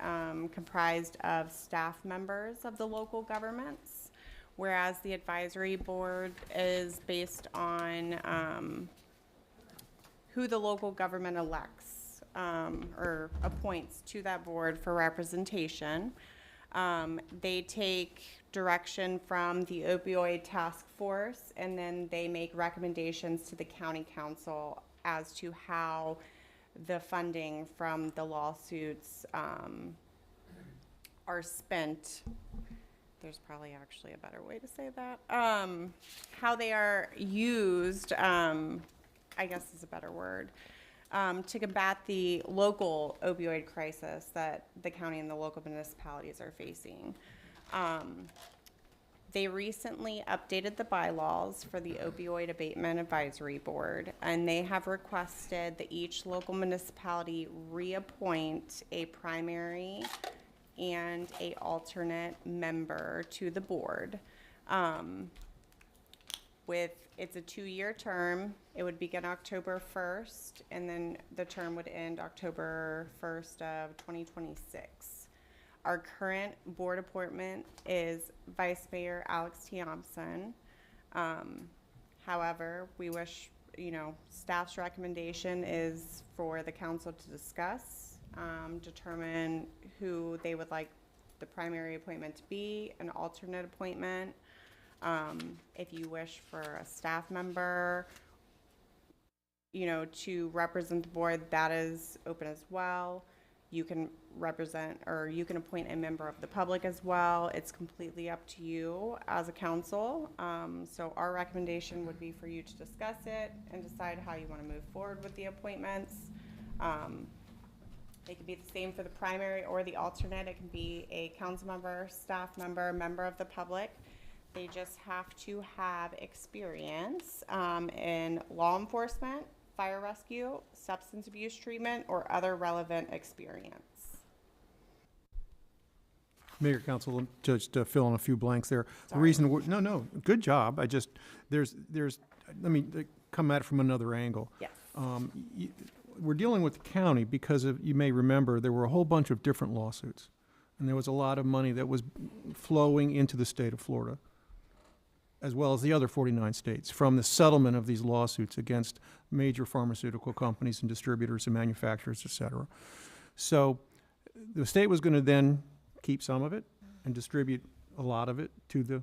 comprised of staff members of the local governments, whereas the advisory board is based on who the local government elects or appoints to that board for representation. They take direction from the opioid task force, and then they make recommendations to the county council as to how the funding from the lawsuits are spent. There's probably actually a better way to say that. How they are used, I guess is a better word, to combat the local opioid crisis that the county and the local municipalities are facing. They recently updated the bylaws for the opioid abatement advisory board, and they have requested that each local municipality reappoint a primary and a alternate member to the board. It's a 2-year term. It would begin October 1st, and then the term would end October 1st of 2026. Our current board appointment is Vice Mayor Alex Thompson. However, we wish, staff's recommendation is for the council to discuss, determine who they would like the primary appointment to be, an alternate appointment. If you wish for a staff member, to represent the board, that is open as well. You can represent, or you can appoint a member of the public as well. It's completely up to you as a council. So our recommendation would be for you to discuss it and decide how you want to move forward with the appointments. It could be the same for the primary or the alternate. It can be a council member, staff member, member of the public. They just have to have experience in law enforcement, fire rescue, substance abuse treatment, or other relevant experience. Mayor, Council, just to fill in a few blanks there. The reason, no, good job. Let me come at it from another angle. Yes. We're dealing with the county because you may remember, there were a whole bunch of different lawsuits. And there was a lot of money that was flowing into the state of Florida, as well as the other 49 states, from the settlement of these lawsuits against major pharmaceutical companies and distributors and manufacturers, et cetera. So the state was going to then keep some of it and distribute a lot of it to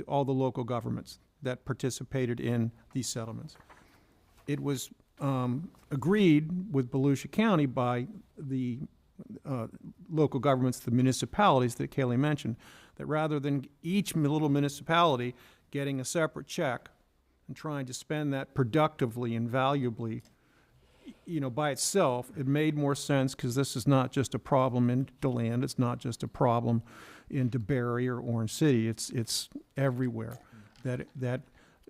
all the local governments that participated in these settlements. It was agreed with Volusia County by the local governments, the municipalities that Kaylee mentioned, that rather than each little municipality getting a separate check and trying to spend that productively and valuably, by itself, it made more sense, because this is not just a problem in DeLand, it's not just a problem in DeBary or Orange City, it's everywhere. And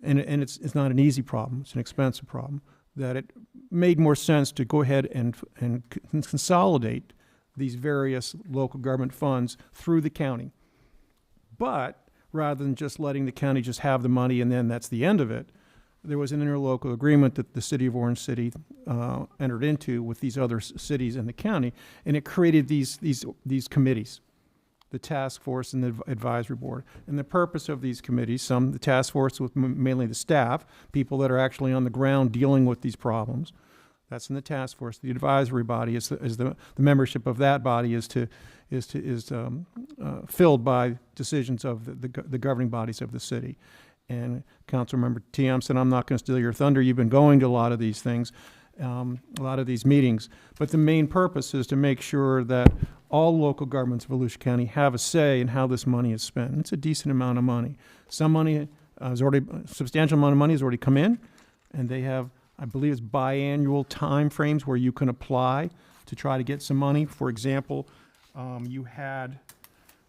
it's not an easy problem, it's an expensive problem, that it made more sense to go ahead and consolidate these various local government funds through the county. But rather than just letting the county just have the money and then that's the end of it, there was an interlocal agreement that the city of Orange City entered into with these other cities in the county, and it created these committees, the task force and the advisory board. And the purpose of these committees, the task force with mainly the staff, people that are actually on the ground dealing with these problems. That's in the task force. The advisory body the membership of that body is filled by decisions of the governing bodies of the city. And Councilmember Thompson, I'm not going to steal your thunder. You've been going to a lot of these things, a lot of these meetings. But the main purpose is to make sure that all local governments of Volusia County have a say in how this money is spent. It's a decent amount of money. Some money a substantial amount of money has already come in, and they have, I believe it's biannual time frames where you can apply to try to get some money. For example, you had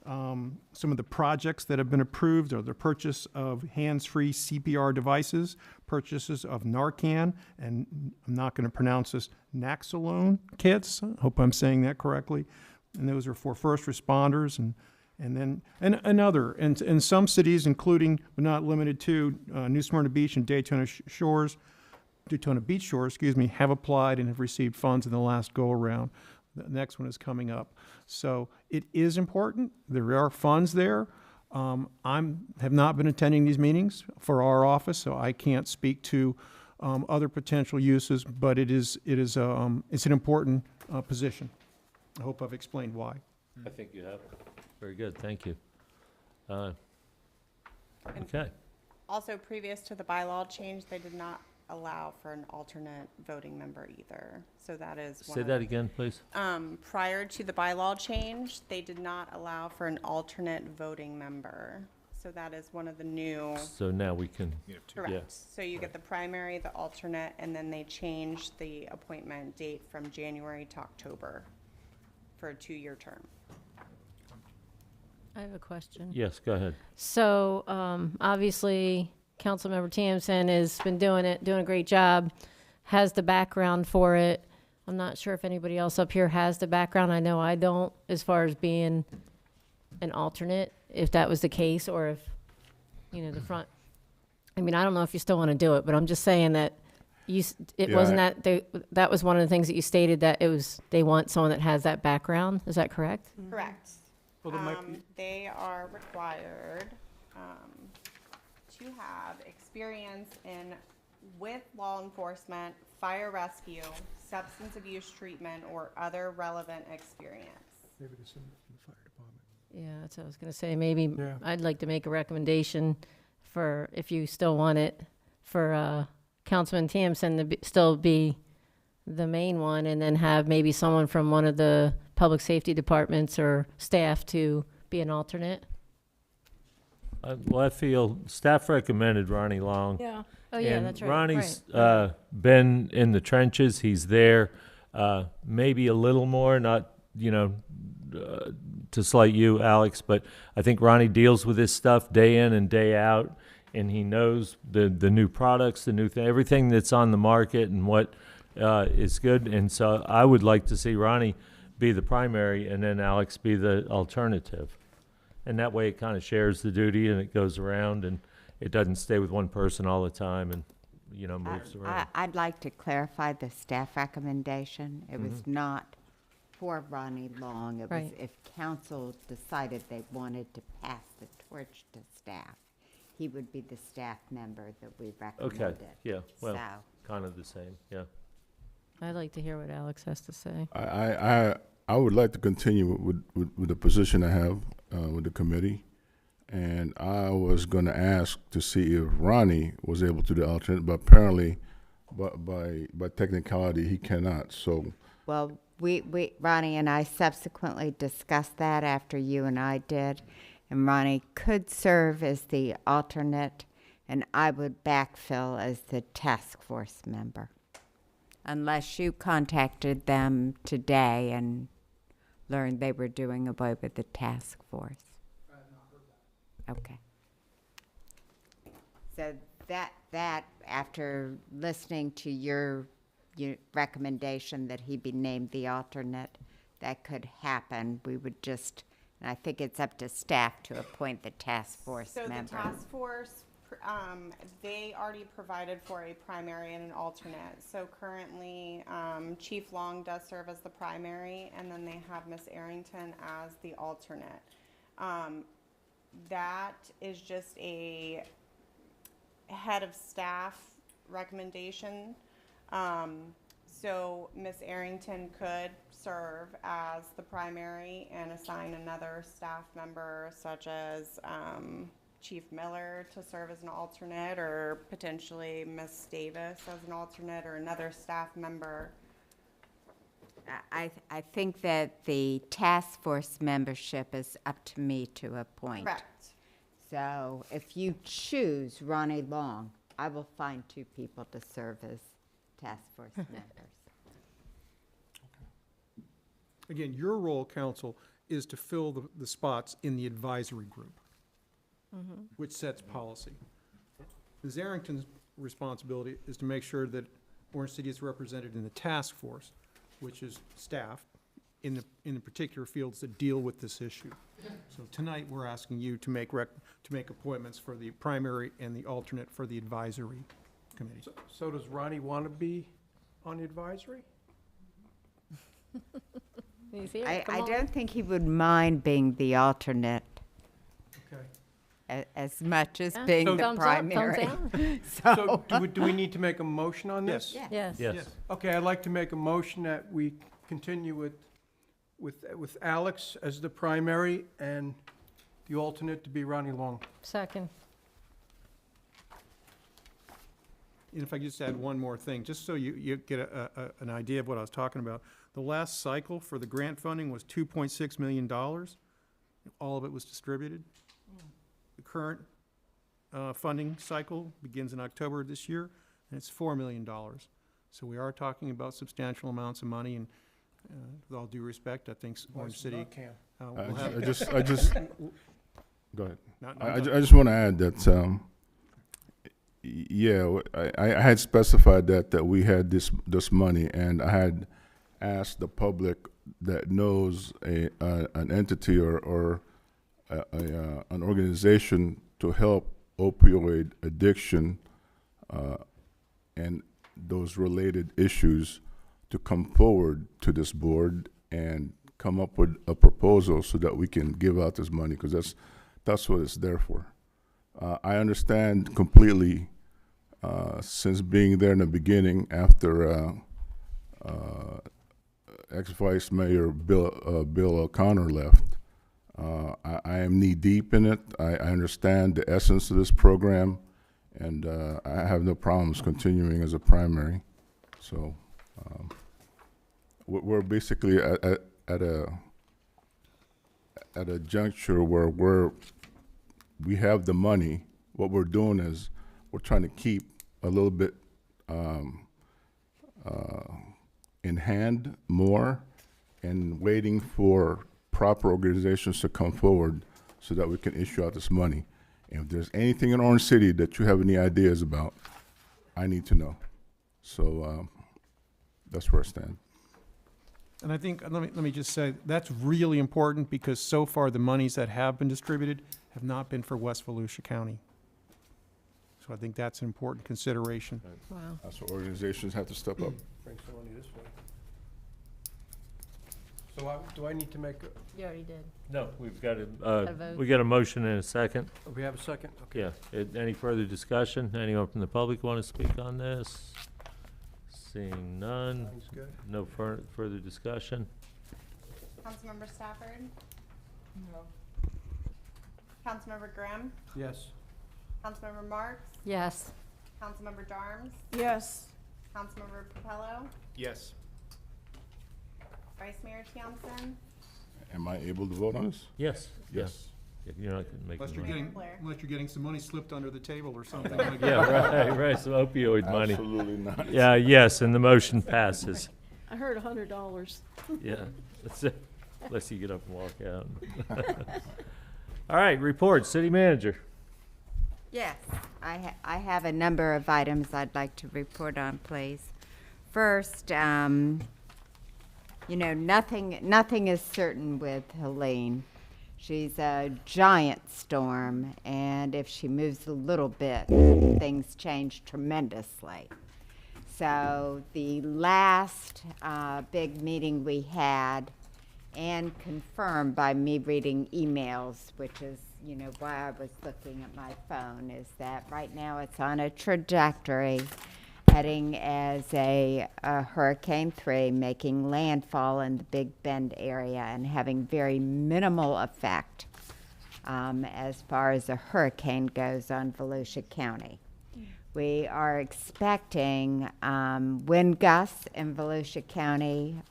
some of the projects that have been approved are the purchase of hands-free CPR devices, purchases of Narcan, and I'm not going to pronounce this, Naxolone kits. I hope I'm saying that correctly. And those are for first responders and other. And in some cities, including but not limited to New Smyrna Beach and Daytona Beach Shores, have applied and have received funds in the last go-around. The next one is coming up. So it is important. There are funds there. Have not been attending these meetings for our office, so I can't speak to other potential uses, but it's an important position. I hope I've explained why. I think you have. Very good, thank you. And Okay. Also, previous to the bylaw change, they did not allow for an alternate voting member either. So that is one Say of that again, please. prior to the bylaw change, they did not allow for an alternate voting member. So that is one of the new, So now we can, correct. yeah. So you get the primary, the alternate, and then they changed the appointment date from January to October for a 2-year term. I have a question. Yes, go ahead. So, obviously, Councilmember Timpson has been doing a great job, has the background for it. I'm not sure if anybody else up here has the background. I know I don't, as far as being an alternate, if that was the case, or if, the front. I mean, I don't know if you still want to do it, but I'm just saying that it wasn't that was one of the things that you stated, that they want someone that has that background. Is that correct? Correct. Well, there might be, They are required to have experience with law enforcement, fire rescue, substance abuse treatment, or other relevant experience. maybe there's somebody from the fire department. Yeah, that's what I was going to say. Maybe Yeah. I'd like to make a recommendation for, if you still want it, for Councilman Timpson to still be the main one, and then have maybe someone from one of the public safety departments or staff to be an alternate. Well, I feel staff recommended Ronnie Long. Yeah. Oh, yeah, And that's right. Ronnie's been in the trenches. He's there, maybe a little more, not, to slight you, Alex, but I think Ronnie deals with this stuff day in and day out, and he knows the new products, the new everything that's on the market and what is good. And so I would like to see Ronnie be the primary and then Alex be the alternative. And that way it kind of shares the duty and it goes around and it doesn't stay with one person all the time and, moves around. I'd like to clarify the staff recommendation. It was not for Ronnie Long. It was Right. if council decided they wanted to pass the torch to staff, he would be the staff member that we recommended. Okay, yeah, well, So, kind of the same, yeah. I'd like to hear what Alex has to say. I would like to continue with the position I have with the committee. And I was going to ask to see if Ronnie was able to do the alternate, but apparently, by technicality, he cannot. So, well, we Ronnie and I subsequently discussed that after you and I did, and Ronnie could serve as the alternate, and I would backfill as the task force member. Unless you contacted them today and learned they were doing away with the task force. Okay. So that after listening to your recommendation that he be named the alternate, that could happen. We would just, and I think it's up to staff to appoint the task force So member. the task force, they already provided for a primary and an alternate. So currently, Chief Long does serve as the primary, and then they have Miss Arrington as the alternate. That is just a head of staff recommendation. So Miss Arrington could serve as the primary and assign another staff member such as Chief Miller to serve as an alternate, or potentially Miss Davis as an alternate, or another staff member. I think that the task force membership is up to me to appoint. Correct. So if you choose Ronnie Long, I will find two people to serve as task force members. Again, your role, council, is to fill the spots in the advisory group, which sets policy. Ms. Arrington's responsibility is to make sure that Orange City is represented in the task force, which is staff in the particular fields that deal with this issue. So tonight, we're asking you to make appointments for the primary and the alternate for the advisory committee. So does Ronnie want to be on the advisory? He's here. I Come on. don't think he would mind being the alternate Okay. as much as Yeah. being So- the Thumbs up, thumbs primary. down. So do we need to make a motion on this? Yes. Yes. Yes. Okay, I'd like to make a motion that we continue with Alex as the primary and the alternate to be Ronnie Long. Second. And if I could just add one more thing, just so you get an idea of what I was talking about. The last cycle for the grant funding was $2.6 million. All of it was distributed. The current funding cycle begins in October of this year, and it's $4 million. So we are talking about substantial amounts of money, and with all due respect, I think Orange City We'll have- I just, go ahead. No, no, I go. just want to add that, I had specified that we had this money, and I had asked the public that knows an entity or an organization to help opioid addiction and those related issues to come forward to this board and come up with a proposal so that we can give out this money, because that's what it's there for. I understand completely, since being there in the beginning after ex-Vice Mayor Bill O'Connor left. I am knee-deep in it. I understand the essence of this program, and I have no problems continuing as a primary. So we're basically at a juncture where we have the money. What we're doing is we're trying to keep a little bit in hand more, and waiting for proper organizations to come forward so that we can issue out this money. And if there's anything in Orange City that you have any ideas about, I need to know. So that's where I stand. And I think, let me just say, that's really important, because so far the monies that have been distributed have not been for West Volusia County. So I think that's an important consideration. Wow. That's what organizations have to step up. Bring some money this way. So do I need to make, You already did. No, we've got a vote. we got a motion and a second. we have a second? Okay. Yeah. Any further discussion? Anyone from the public want to speak on this? Seeing none. Sounds good. No further discussion. Councilmember Stafford, No. Councilmember Grimm, Yes. Councilmember Marks, Yes. Councilmember Darms, Yes. Councilmember Papello, Yes. Vice Mayor Thompson, Am I able to vote on this? Yes. Yes. Yeah, you're not gonna make. Unless you're money. getting, Blair. unless you're getting some money slipped under the table or something like that. Yeah, right. Some opioid money. Absolutely not. Yeah. Yes, and the motion passes. I heard $100. Yeah. That's it. Unless you get up and walk out. All right. Report, city manager. Yes, I have a number of items I'd like to report on, please. First, nothing is certain with Helene. She's a giant storm, and if she moves a little bit, things change tremendously. So the last big meeting we had, and confirmed by me reading emails, which is why I was looking at my phone, is that right now it's on a trajectory heading as a Hurricane 3, making landfall in the Big Bend area and having very minimal effect as far as a hurricane goes on Volusia County. We are expecting wind gusts in Volusia County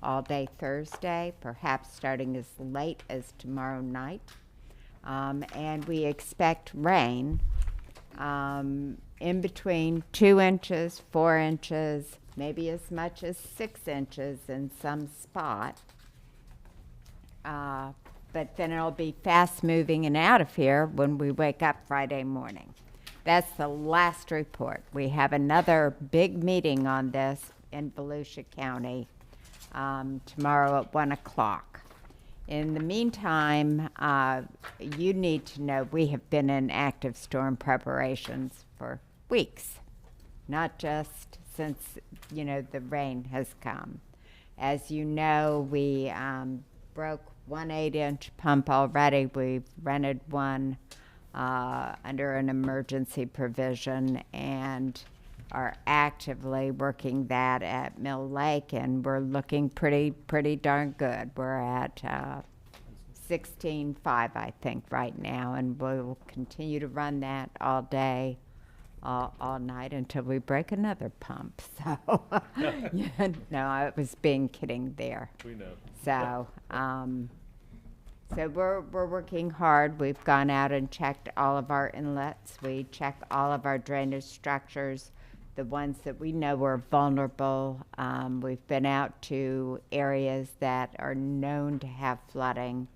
all day Thursday, perhaps starting as late as tomorrow night. And we expect rain in between 2 inches, 4 inches, maybe as much as 6 inches in some spot. But then it'll be fast moving and out of here when we wake up Friday morning. That's the last report. We have another big meeting on this in Volusia County tomorrow at 1 o'clock. In the meantime, you need to know we have been in active storm preparations for weeks, not just since, the rain has come. As you know, we broke one 8-inch pump already. We've rented one under an emergency provision and are actively working that at Mill Lake, and we're looking pretty darn good. We're at 16.5, I think, right now, and we'll continue to run that all day, all night until we break another pump. So, no, I was being kidding there. We know. So, so we're working hard. We've gone out and checked all of our inlets. We check all of our drainage structures. the ones that we know are vulnerable. We've been out to areas that are known to have flooding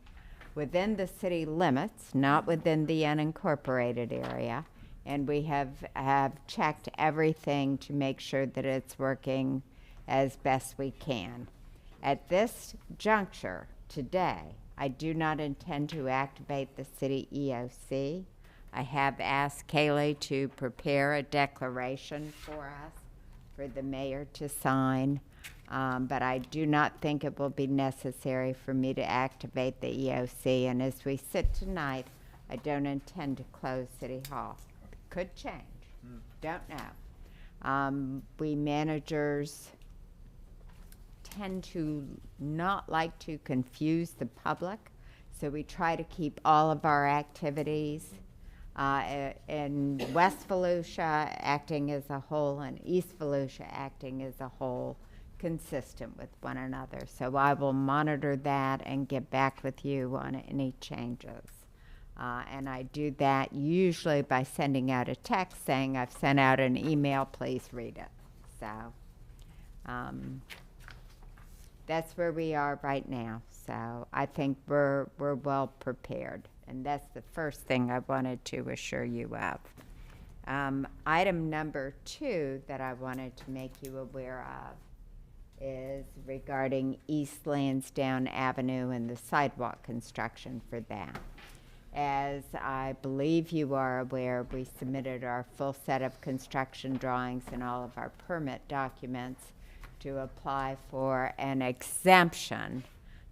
within the city limits, not within the unincorporated area. And we have checked everything to make sure that it's working as best we can. At this juncture, today, I do not intend to activate the city EOC. I have asked Kaylee to prepare a declaration for us, for the mayor to sign, but I do not think it will be necessary for me to activate the EOC. And as we sit tonight, I don't intend to close City Hall. Could change, don't know. We managers tend to not like to confuse the public, so we try to keep all of our activities in West Volusia acting as a whole and East Volusia acting as a whole consistent with one another. So I will monitor that and get back with you on any changes. And I do that usually by sending out a text saying I've sent out an email, please read it. So that's where we are right now. So I think we're well prepared. And that's the first thing I wanted to assure you of. Item number 2 that I wanted to make you aware of is regarding East Lansdowne Avenue and the sidewalk construction for that. As I believe you are aware, we submitted our full set of construction drawings and all of our permit documents to apply for an exemption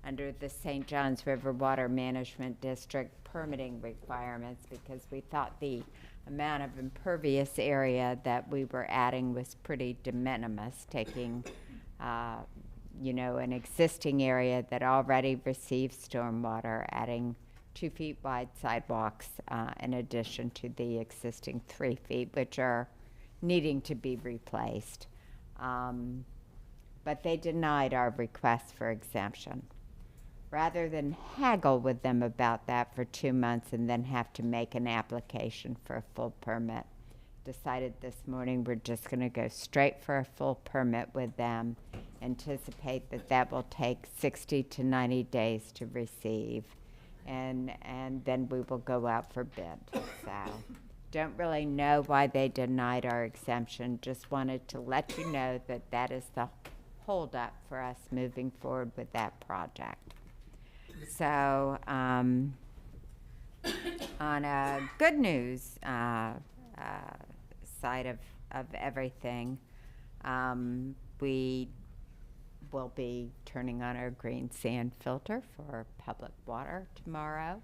under the St. Johns River Water Management District permitting requirements, because we thought the amount of impervious area that we were adding was pretty de minimis, taking an existing area that already receives stormwater, adding 2 feet wide sidewalks in addition to the existing 3 feet, which are needing to be replaced. But they denied our request for exemption. Rather than haggle with them about that for 2 months and then have to make an application for a full permit, decided this morning we're just going to go straight for a full permit with them, anticipate that that will take 60 to 90 days to receive, and then we will go out for bid. So don't really know why they denied our exemption, just wanted to let you know that that is the holdup for us moving forward with that project. So on a good news side of everything, we will be turning on our green sand filter for public water tomorrow.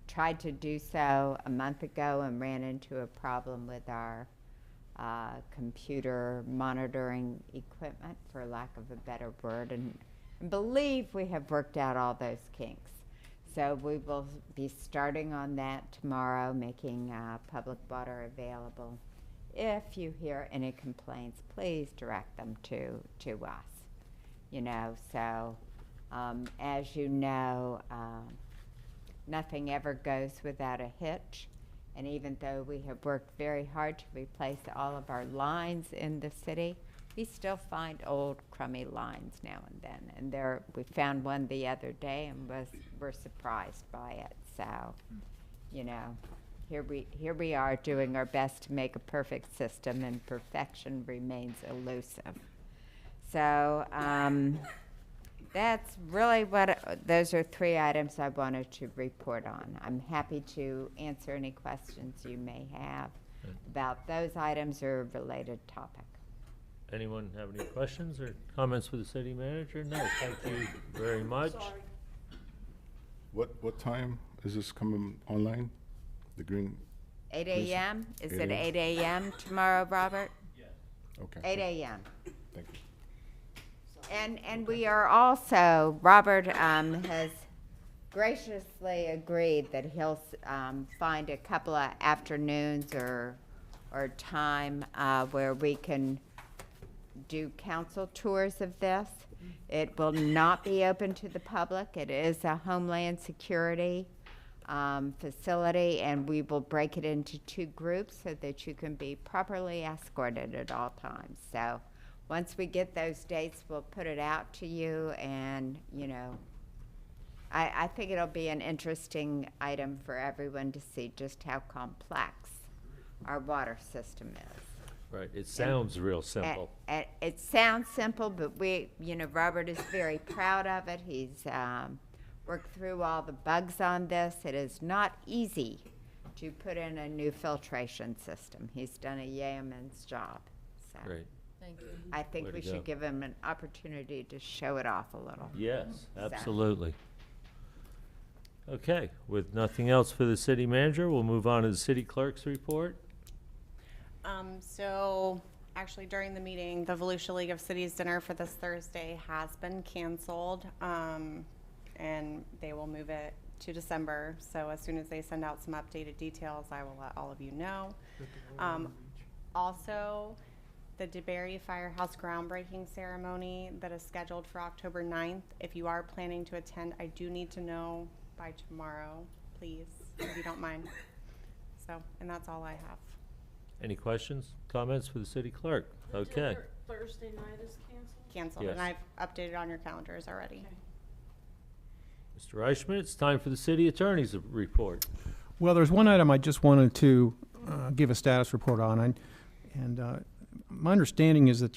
Tried to do so a month ago and ran into a problem with our computer monitoring equipment, for lack of a better word, and believe we have worked out all those kinks. So we will be starting on that tomorrow, making public water available. If you hear any complaints, please direct them to us. So as you know, nothing ever goes without a hitch. And even though we have worked very hard to replace all of our lines in the city, we still find old crummy lines now and then. And we found one the other day and we're surprised by it. So, here we are doing our best to make a perfect system, and perfection remains elusive. So that's really those are 3 items I wanted to report on. I'm happy to answer any questions you may have about those items or a related topic. Anyone have any questions or comments for the city manager? No, thank you very much. What time is this coming online? The green? 8 a.m. Is 8 it a.m.? 8 a.m. tomorrow, Robert? Okay. 8 a.m. Thank you. And we are also, Robert has graciously agreed that he'll find a couple of afternoons or time where we can do council tours of this. It will not be open to the public. It is a Homeland Security facility, and we will break it into 2 groups so that you can be properly escorted at all times. So once we get those dates, we'll put it out to you, and, you know, I think it'll be an interesting item for everyone to see just how complex our water system is. Right, it sounds real simple. It sounds simple, but Robert is very proud of it. He's worked through all the bugs on this. It is not easy to put in a new filtration system. He's done a yeoman's job. So Great. Thank you. I think Way we to go. should give him an opportunity to show it off a little. Yes, So- absolutely. Okay, with nothing else for the city manager, we'll move on to the city clerk's report. So actually during the meeting, the Volusia League of Cities dinner for this Thursday has been canceled. And they will move it to December. So as soon as they send out some updated details, I will let all of you know. Also, the DeBerry Firehouse groundbreaking ceremony that is scheduled for October 9th. If you are planning to attend, I do need to know by tomorrow, please, if you don't mind. So, and that's all I have. Any questions, comments for the city clerk? Okay. Thursday night is canceled? Canceled, Yes. and I've updated on your calendars already. Mr. Reichman, it's time for the city attorney's report. Well, there's one item I just wanted to give a status report on, and my understanding is that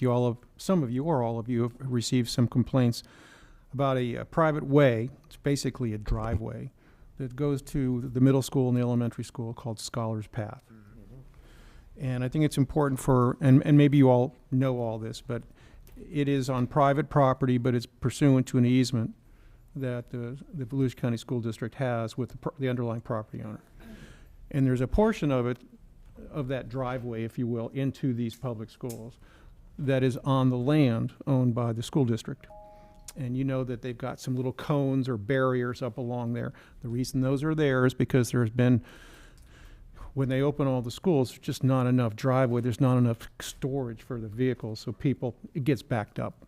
some of you or all of you have received some complaints about a private way. It's basically a driveway that goes to the middle school and the elementary school called Scholars Path. And I think it's important and maybe you all know all this, but it is on private property, but it's pursuant to an easement that the Volusia County School District has with the underlying property owner. And there's a portion of it, of that driveway, if you will, into these public schools that is on the land owned by the school district. And you know that they've got some little cones or barriers up along there. The reason those are there is because there's been, when they open all the schools, there's just not enough driveway, there's not enough storage for the vehicles, so it gets backed up.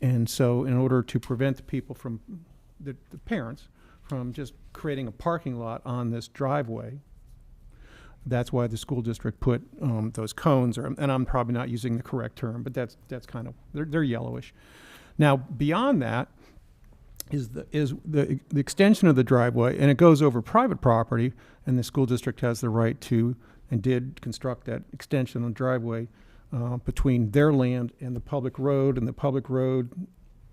And so in order to prevent the people from, the parents, from just creating a parking lot on this driveway, that's why the school district put those cones, and I'm probably not using the correct term, but that's kind of, they're yellowish. Now, beyond that is the extension of the driveway, and it goes over private property, and the school district has the right to, and did construct that extension of the driveway between their land and the public road, and the public road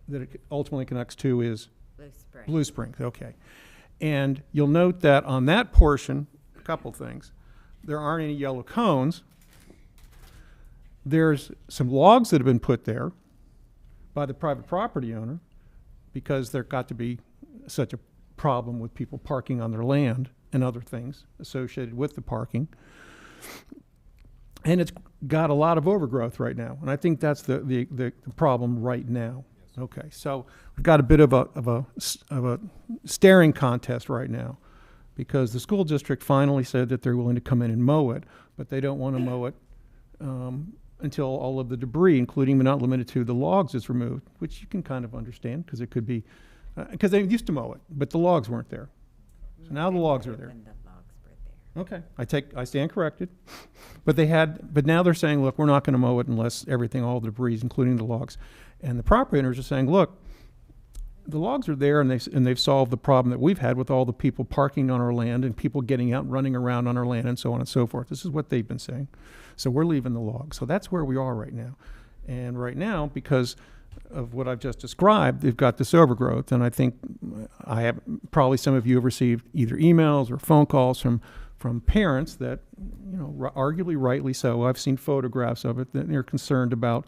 that it ultimately connects to is Blue Springs. Blue Springs, okay. And you'll note that on that portion, a couple things. There aren't any yellow cones. There's some logs that have been put there by the private property owner because there got to be such a problem with people parking on their land and other things associated with the parking. And it's got a lot of overgrowth right now, and I think that's the problem right now. Okay, so we've got a bit of a staring contest right now, because the school district finally said that they're willing to come in and mow it, but they don't want to mow it until all of the debris, including but not limited to the logs, is removed, which you can kind of understand, because it could be, because they used to mow it, but the logs weren't there. So now the logs are there. When the logs were there. Okay, I stand corrected. But now they're saying, look, we're not going to mow it unless all the debris, including the logs. And the property owners are saying, look, the logs are there, and they've solved the problem that we've had with all the people parking on our land and people getting out and running around on our land and so on and so forth. This is what they've been saying. So we're leaving the logs. So that's where we are right now. And right now, because of what I've just described, they've got this overgrowth. And I think probably some of you have received either emails or phone calls from parents that, arguably rightly so. I've seen photographs of it, that they're concerned about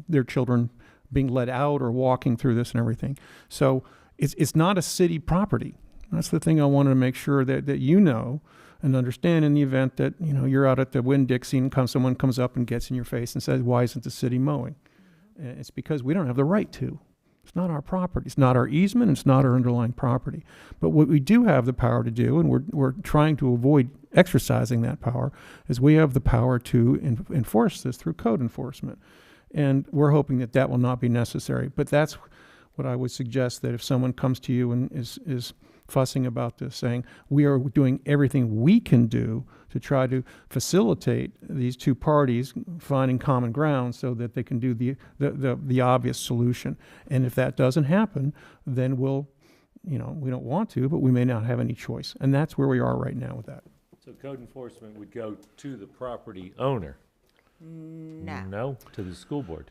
their children being let out or walking through this and everything. So it's not a city property. That's the thing I wanted to make sure that you know and understand, in the event that you're out at the Winn-Dixie and someone comes up and gets in your face and says, why isn't the city mowing? And it's because we don't have the right to. It's not our property. It's not our easement. It's not our underlying property. But what we do have the power to do, and we're trying to avoid exercising that power, is we have the power to enforce this through code enforcement. And we're hoping that will not be necessary. But that's what I would suggest, that if someone comes to you and is fussing about this, saying we are doing everything we can do to try to facilitate these two parties finding common ground so that they can do the obvious solution. And if that doesn't happen, then we'll, we don't want to, but we may not have any choice. And that's where we are right now with that. So code enforcement would go to the property owner? No. No, to the school board.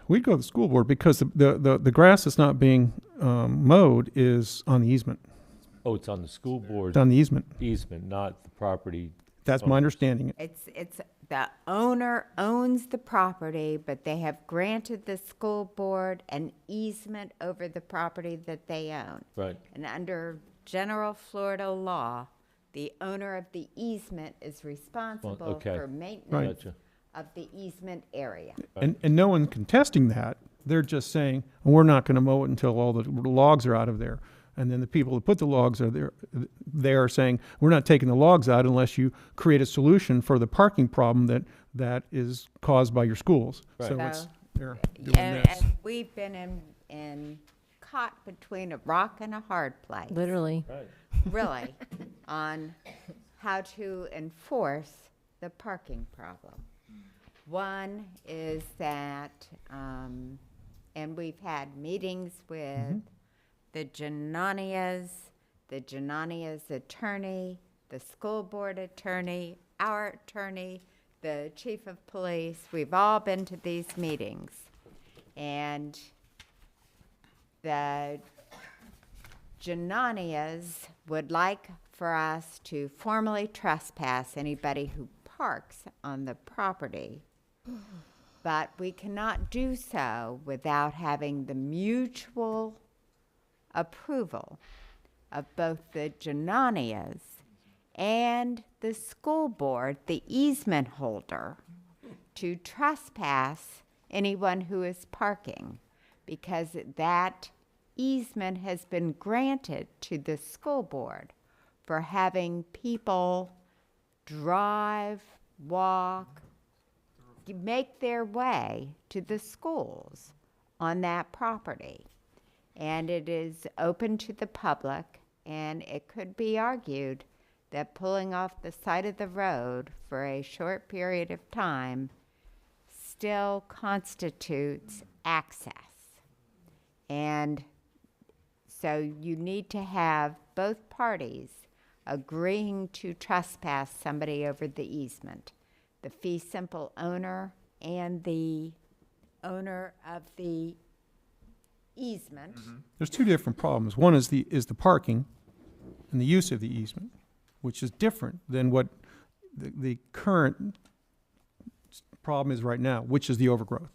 We'd go to the school board because the grass that's not being mowed is on the easement. Oh, it's on the school board It's on the easement. easement, not the property. That's my understanding. It's the owner owns the property, but they have granted the school board an easement over the property that they own. Right. And under general Florida law, the owner of the easement is responsible okay. for maintenance Gotcha. of the easement area. And no one's contesting that. They're just saying, we're not going to mow it until all the logs are out of there. And then the people who put the logs are there, they are saying, we're not taking the logs out unless you create a solution for the parking problem that is caused by your schools. Right. So So- it's, they're doing And this. we've been caught between a rock and a hard place. Literally. Right. Really, on how to enforce the parking problem. One is that, and we've had meetings with the Jananias attorney, the school board attorney, our attorney, the chief of police. We've all been to these meetings. And the Jananias would like for us to formally trespass anybody who parks on the property. But we cannot do so without having the mutual approval of both the Jananias and the school board, the easement holder, to trespass anyone who is parking, because that easement has been granted to the school board for having people drive, walk, make their way to the schools on that property. And it is open to the public, and it could be argued that pulling off the side of the road for a short period of time still constitutes access. And so you need to have both parties agreeing to trespass somebody over the easement, the fee simple owner and the owner of the easement. There's two different problems. One is the parking and the use of the easement, which is different than what the current problem is right now, which is the overgrowth.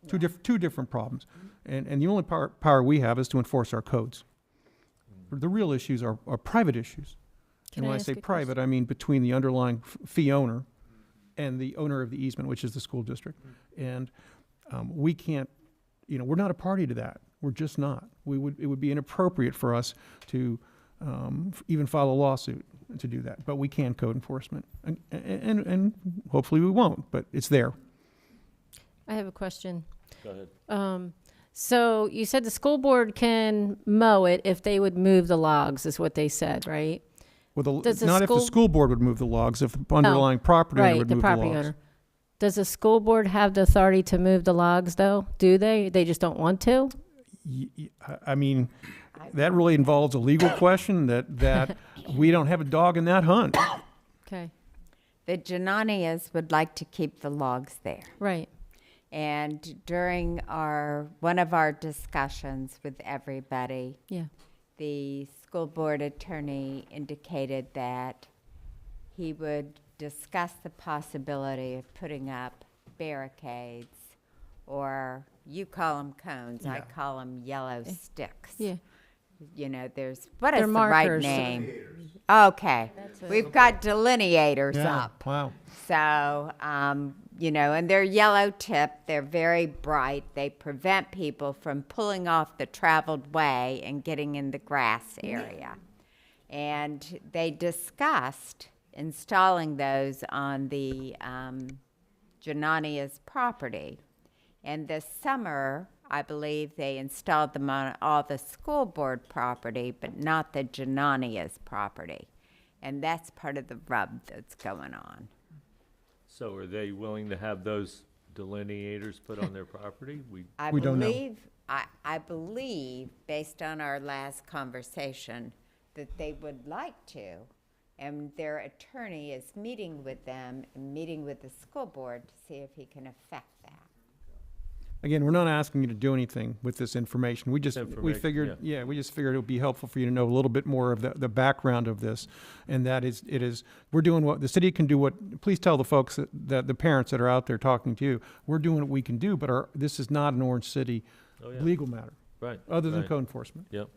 Two different problems. And the only power we have is to enforce our codes. The real issues are private issues. Can And I when I ask say a private, I mean between the underlying fee owner and the owner of the easement, which is the school district. And we can't, we're not a party to that. We're just not. It would be inappropriate for us to even file a lawsuit to do that. But we can code enforcement. And hopefully we won't, but it's there. I have a question. Go ahead. So you said the school board can mow it if they would move the logs, is what they said, right? Well, Does the not if the school- school board would move the logs, if the underlying property owner Right, would the move the property logs. owner. Does the school board have the authority to move the logs, though? Do they? They just don't want to? I mean, that really involves a legal question that we don't have a dog in that hunt. Okay, The Jananias would like to keep the logs there. right. And during one of our discussions with everybody, Yeah. the school board attorney indicated that he would discuss the possibility of putting up barricades, or you call them cones, I Yeah. call them yellow sticks. Yeah. What is They're the markers. right name? Okay, we've got delineators up. Wow. So, and they're yellow tipped, they're very bright, they prevent people from pulling off the traveled way and getting in the grass area. And they discussed installing those on the Janania's property. And this summer, I believe they installed them on all the school board property, but not the Janania's property. And that's part of the rub that's going on. So are they willing to have those delineators put on their property? I We don't know. believe, I believe, based on our last conversation, that they would like to. And their attorney is meeting with them and meeting with the school board to see if he can affect that. Again, we're not asking you to do anything with this information. We just, we Information, figured, yeah, we just figured it would be helpful for you to know a little bit more of the background of this. And that is, we're doing what, the city can do what, please tell the folks, that the parents that are out there talking to you, we're doing what we can do, but this is not an Orange City Oh, yeah. legal matter, Right. other than right. code enforcement. Yep.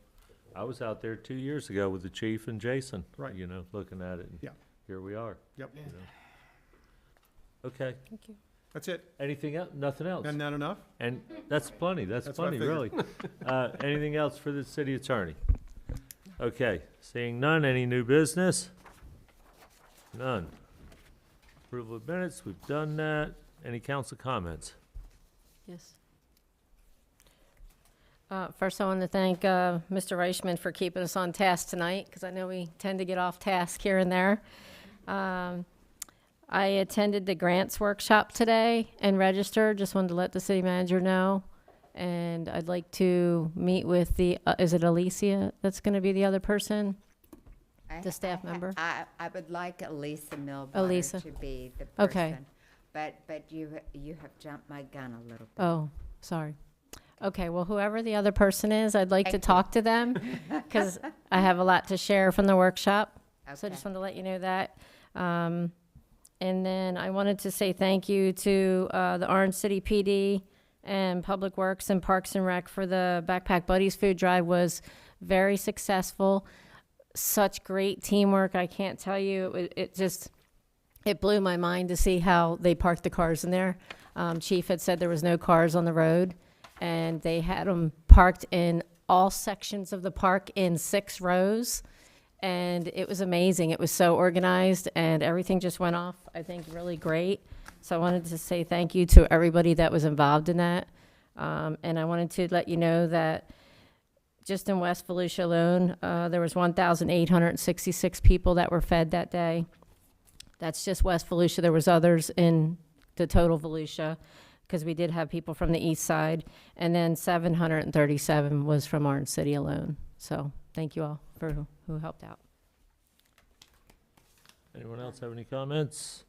I was out there 2 years ago with the chief and Jason. Right. You know, looking at it. And Yeah. Here we are. Yep. you know. Okay. Thank you. That's it. Anything else? Nothing else? And not enough? And that's plenty. That's That's what I plenty, really. Anything else for the city attorney? Okay. Seeing none, any new business? None. Approval of minutes, we've done that. Any council comments? Yes. First, I want to thank Mr. Reichman for keeping us on task tonight, because I know we tend to get off task here and there. I attended the grants workshop today and registered. Just wanted to let the city manager know. And I'd like to meet with the, is it Alicia that's going to be the other person? The staff member? I would like Elisa Milbar Elisa. to be the person. Okay. But you have jumped my gun a little bit. Oh, sorry. Okay, well, whoever the other person is, I'd like to Thank you. talk to them because I have a lot to share from the workshop. So I Okay. just wanted to let you know that. And then I wanted to say thank you to the Orange City PD and Public Works and Parks and Rec for the Backpack Buddies food drive. Was very successful. Such great teamwork. I can't tell you. It blew my mind to see how they parked the cars in there. Chief had said there was no cars on the road, and they had them parked in all sections of the park in 6 rows. And it was amazing. It was so organized, and everything just went off, I think, really great. So I wanted to say thank you to everybody that was involved in that. And I wanted to let you know that just in West Volusia alone, there was 1,866 people that were fed that day. That's just West Volusia. There was others in the total Volusia, because we did have people from the east side. And then 737 was from Orange City alone. So thank you all for who helped out. Anyone else have any comments?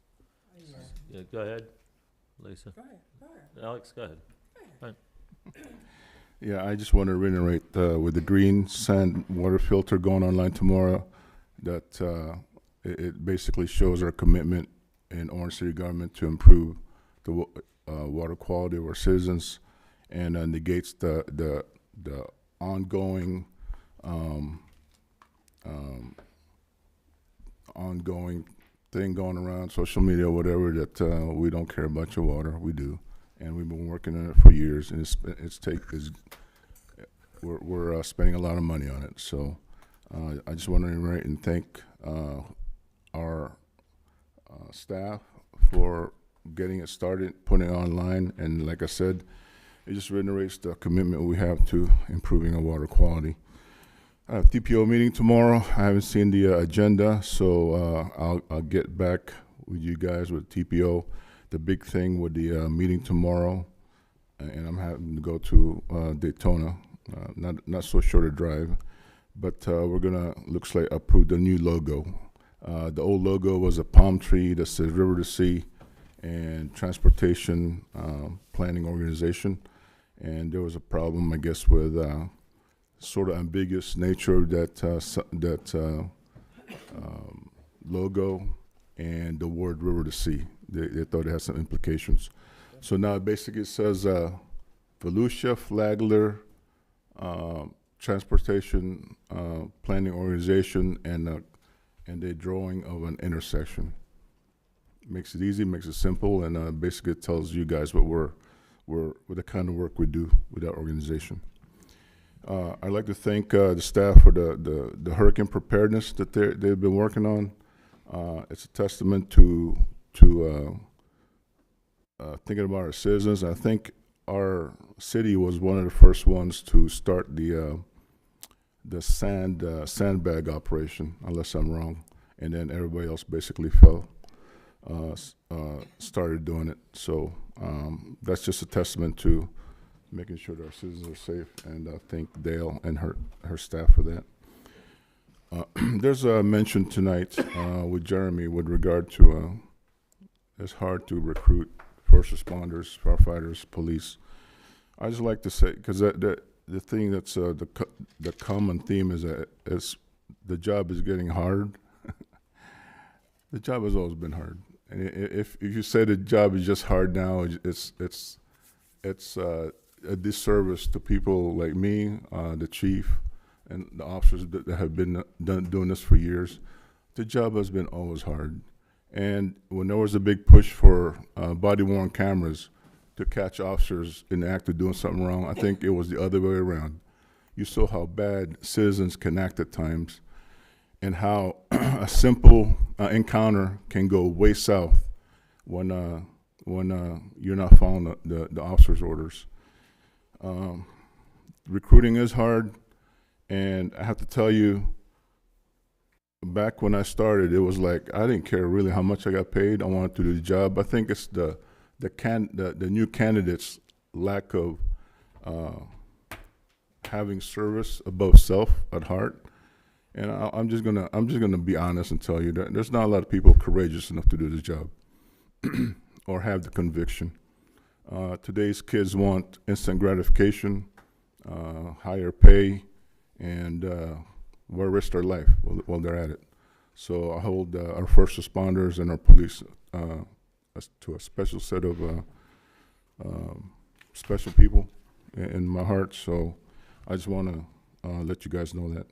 Yeah, go ahead, Lisa. Go ahead. Alex, go ahead. Yeah, I just want to reiterate with the green sand water filter going online tomorrow, that it basically shows our commitment in Orange City government to improve the water quality of our citizens, and negates the ongoing thing going around social media or whatever, that we don't care about your water. We do, and we've been working on it for years, and we're spending a lot of money on it. So I just want to reiterate and thank our staff for getting it started, putting it online, and like I said, it just reiterates the commitment we have to improving our water quality. I have TPO meeting tomorrow. I haven't seen the agenda, so I'll get back with you guys with TPO. The big thing with the meeting tomorrow, and I'm having to go to Daytona, not so short a drive, but we're gonna, looks like, approve the new logo. The old logo was a palm tree that says River to Sea and Transportation Planning Organization, and there was a problem, I guess, with sort of ambiguous nature of that logo and the word River to Sea. They thought it had some implications. So now basically it says Volusia Flagler Transportation Planning Organization, and a drawing of an intersection. Makes it easy, makes it simple, and basically it tells you guys what the kind of work we do with that organization. I'd like to thank the staff for the hurricane preparedness that they've been working on. It's a testament to thinking about our citizens. I think our city was one of the first ones to start the sandbag operation, unless I'm wrong, and then everybody else basically started doing it. So that's just a testament to making sure that our citizens are safe, and I thank Dale and her staff for that. There's a mention tonight with Jeremy with regard to it's hard to recruit first responders, firefighters, police. I just like to say, because the thing that's the common theme is that the job is getting hard. The job has always been hard, and if you say the job is just hard now, it's a disservice to people like me, the chief, and the officers that have been doing this for years. The job has been always hard. And when there was a big push for body-worn cameras to catch officers in the act of doing something wrong, I think it was the other way around. You saw how bad citizens can act at times, and how a simple encounter can go way south when you're not following the officer's orders. Recruiting is hard, and I have to tell you, back when I started, it was like I didn't care really how much I got paid. I wanted to do the job. I think it's the new candidates' lack of having service above self at heart. And I'm just gonna be honest and tell you that there's not a lot of people courageous enough to do the job or have the conviction. Today's kids want instant gratification, higher pay, and will risk their life while they're at it. So I hold our first responders and our police to a special set of special people in my heart. So I just want to let you guys know that.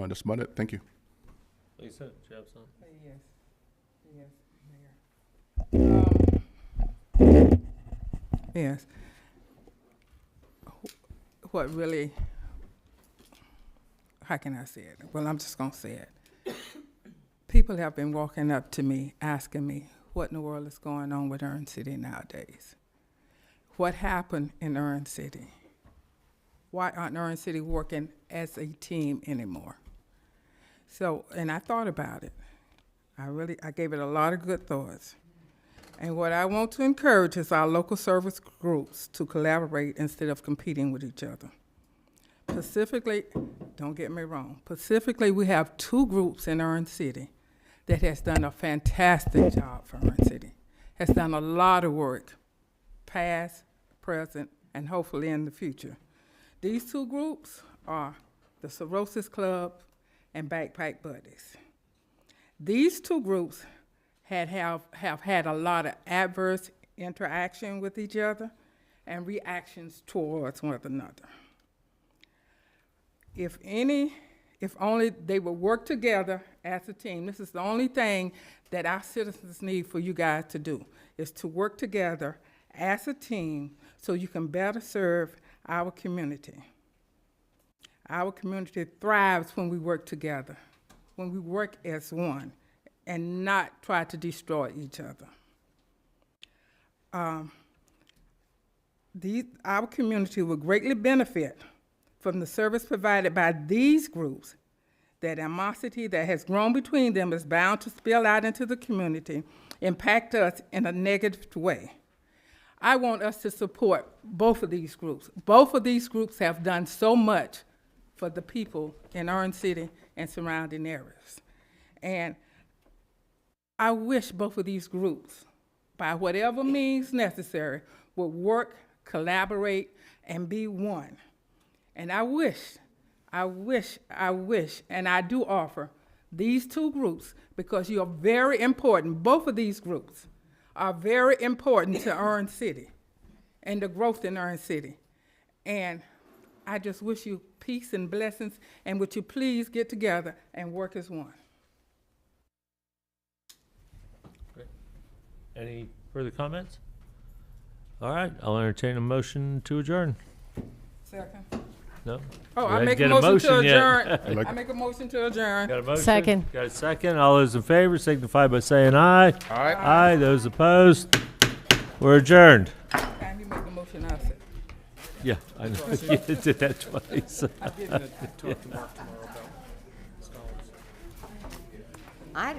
That's about it. Thank you. Lisa, do you have something? Yes, Mayor. Yes. What really, how can I say it? Well, I'm just going to say it. People have been walking up to me, asking me, what in the world is going on with Ern City nowadays? What happened in Ern City? Why aren't Ern City working as a team anymore? So, and I thought about it. I gave it a lot of good thoughts. And what I want to encourage is our local service groups to collaborate instead of competing with each other. Specifically, don't get me wrong, specifically we have two groups in Ern City that has done a fantastic job for Ern City, has done a lot of work, past, present, and hopefully in the future. These two groups are the Cirrhosis Club and Backpack Buddies. These two groups have had a lot of adverse interaction with each other and reactions towards one another. If only they would work together as a team. This is the only thing that our citizens need for you guys to do, is to work together as a team so you can better serve our community. Our community thrives when we work together, when we work as one and not try to destroy each other. Our community will greatly benefit from the service provided by these groups. That animosity that has grown between them is bound to spill out into the community, impact us in a negative way. I want us to support both of these groups. Both of these groups have done so much for the people in Orange City and surrounding areas. And I wish both of these groups, by whatever means necessary, would work, collaborate, and be one. And I wish, and I do offer these two groups, because you are very important. Both of these groups are very important to Orange City and the growth in Orange City. And I just wish you peace and blessings, and would you please get together and work as one. Great. Any further comments? All right, I'll entertain a motion to adjourn. Second. No? Oh, We I didn't make get a motion to yet. adjourn. I make a motion to adjourn. Got a motion? Second. Got a second. All those in favor signify by saying aye. Aye. Aye. Those opposed? We're adjourned. Time you make the motion, I'll say. Yeah, I know, you did that twice. I did talk to Mark tomorrow about scholars. I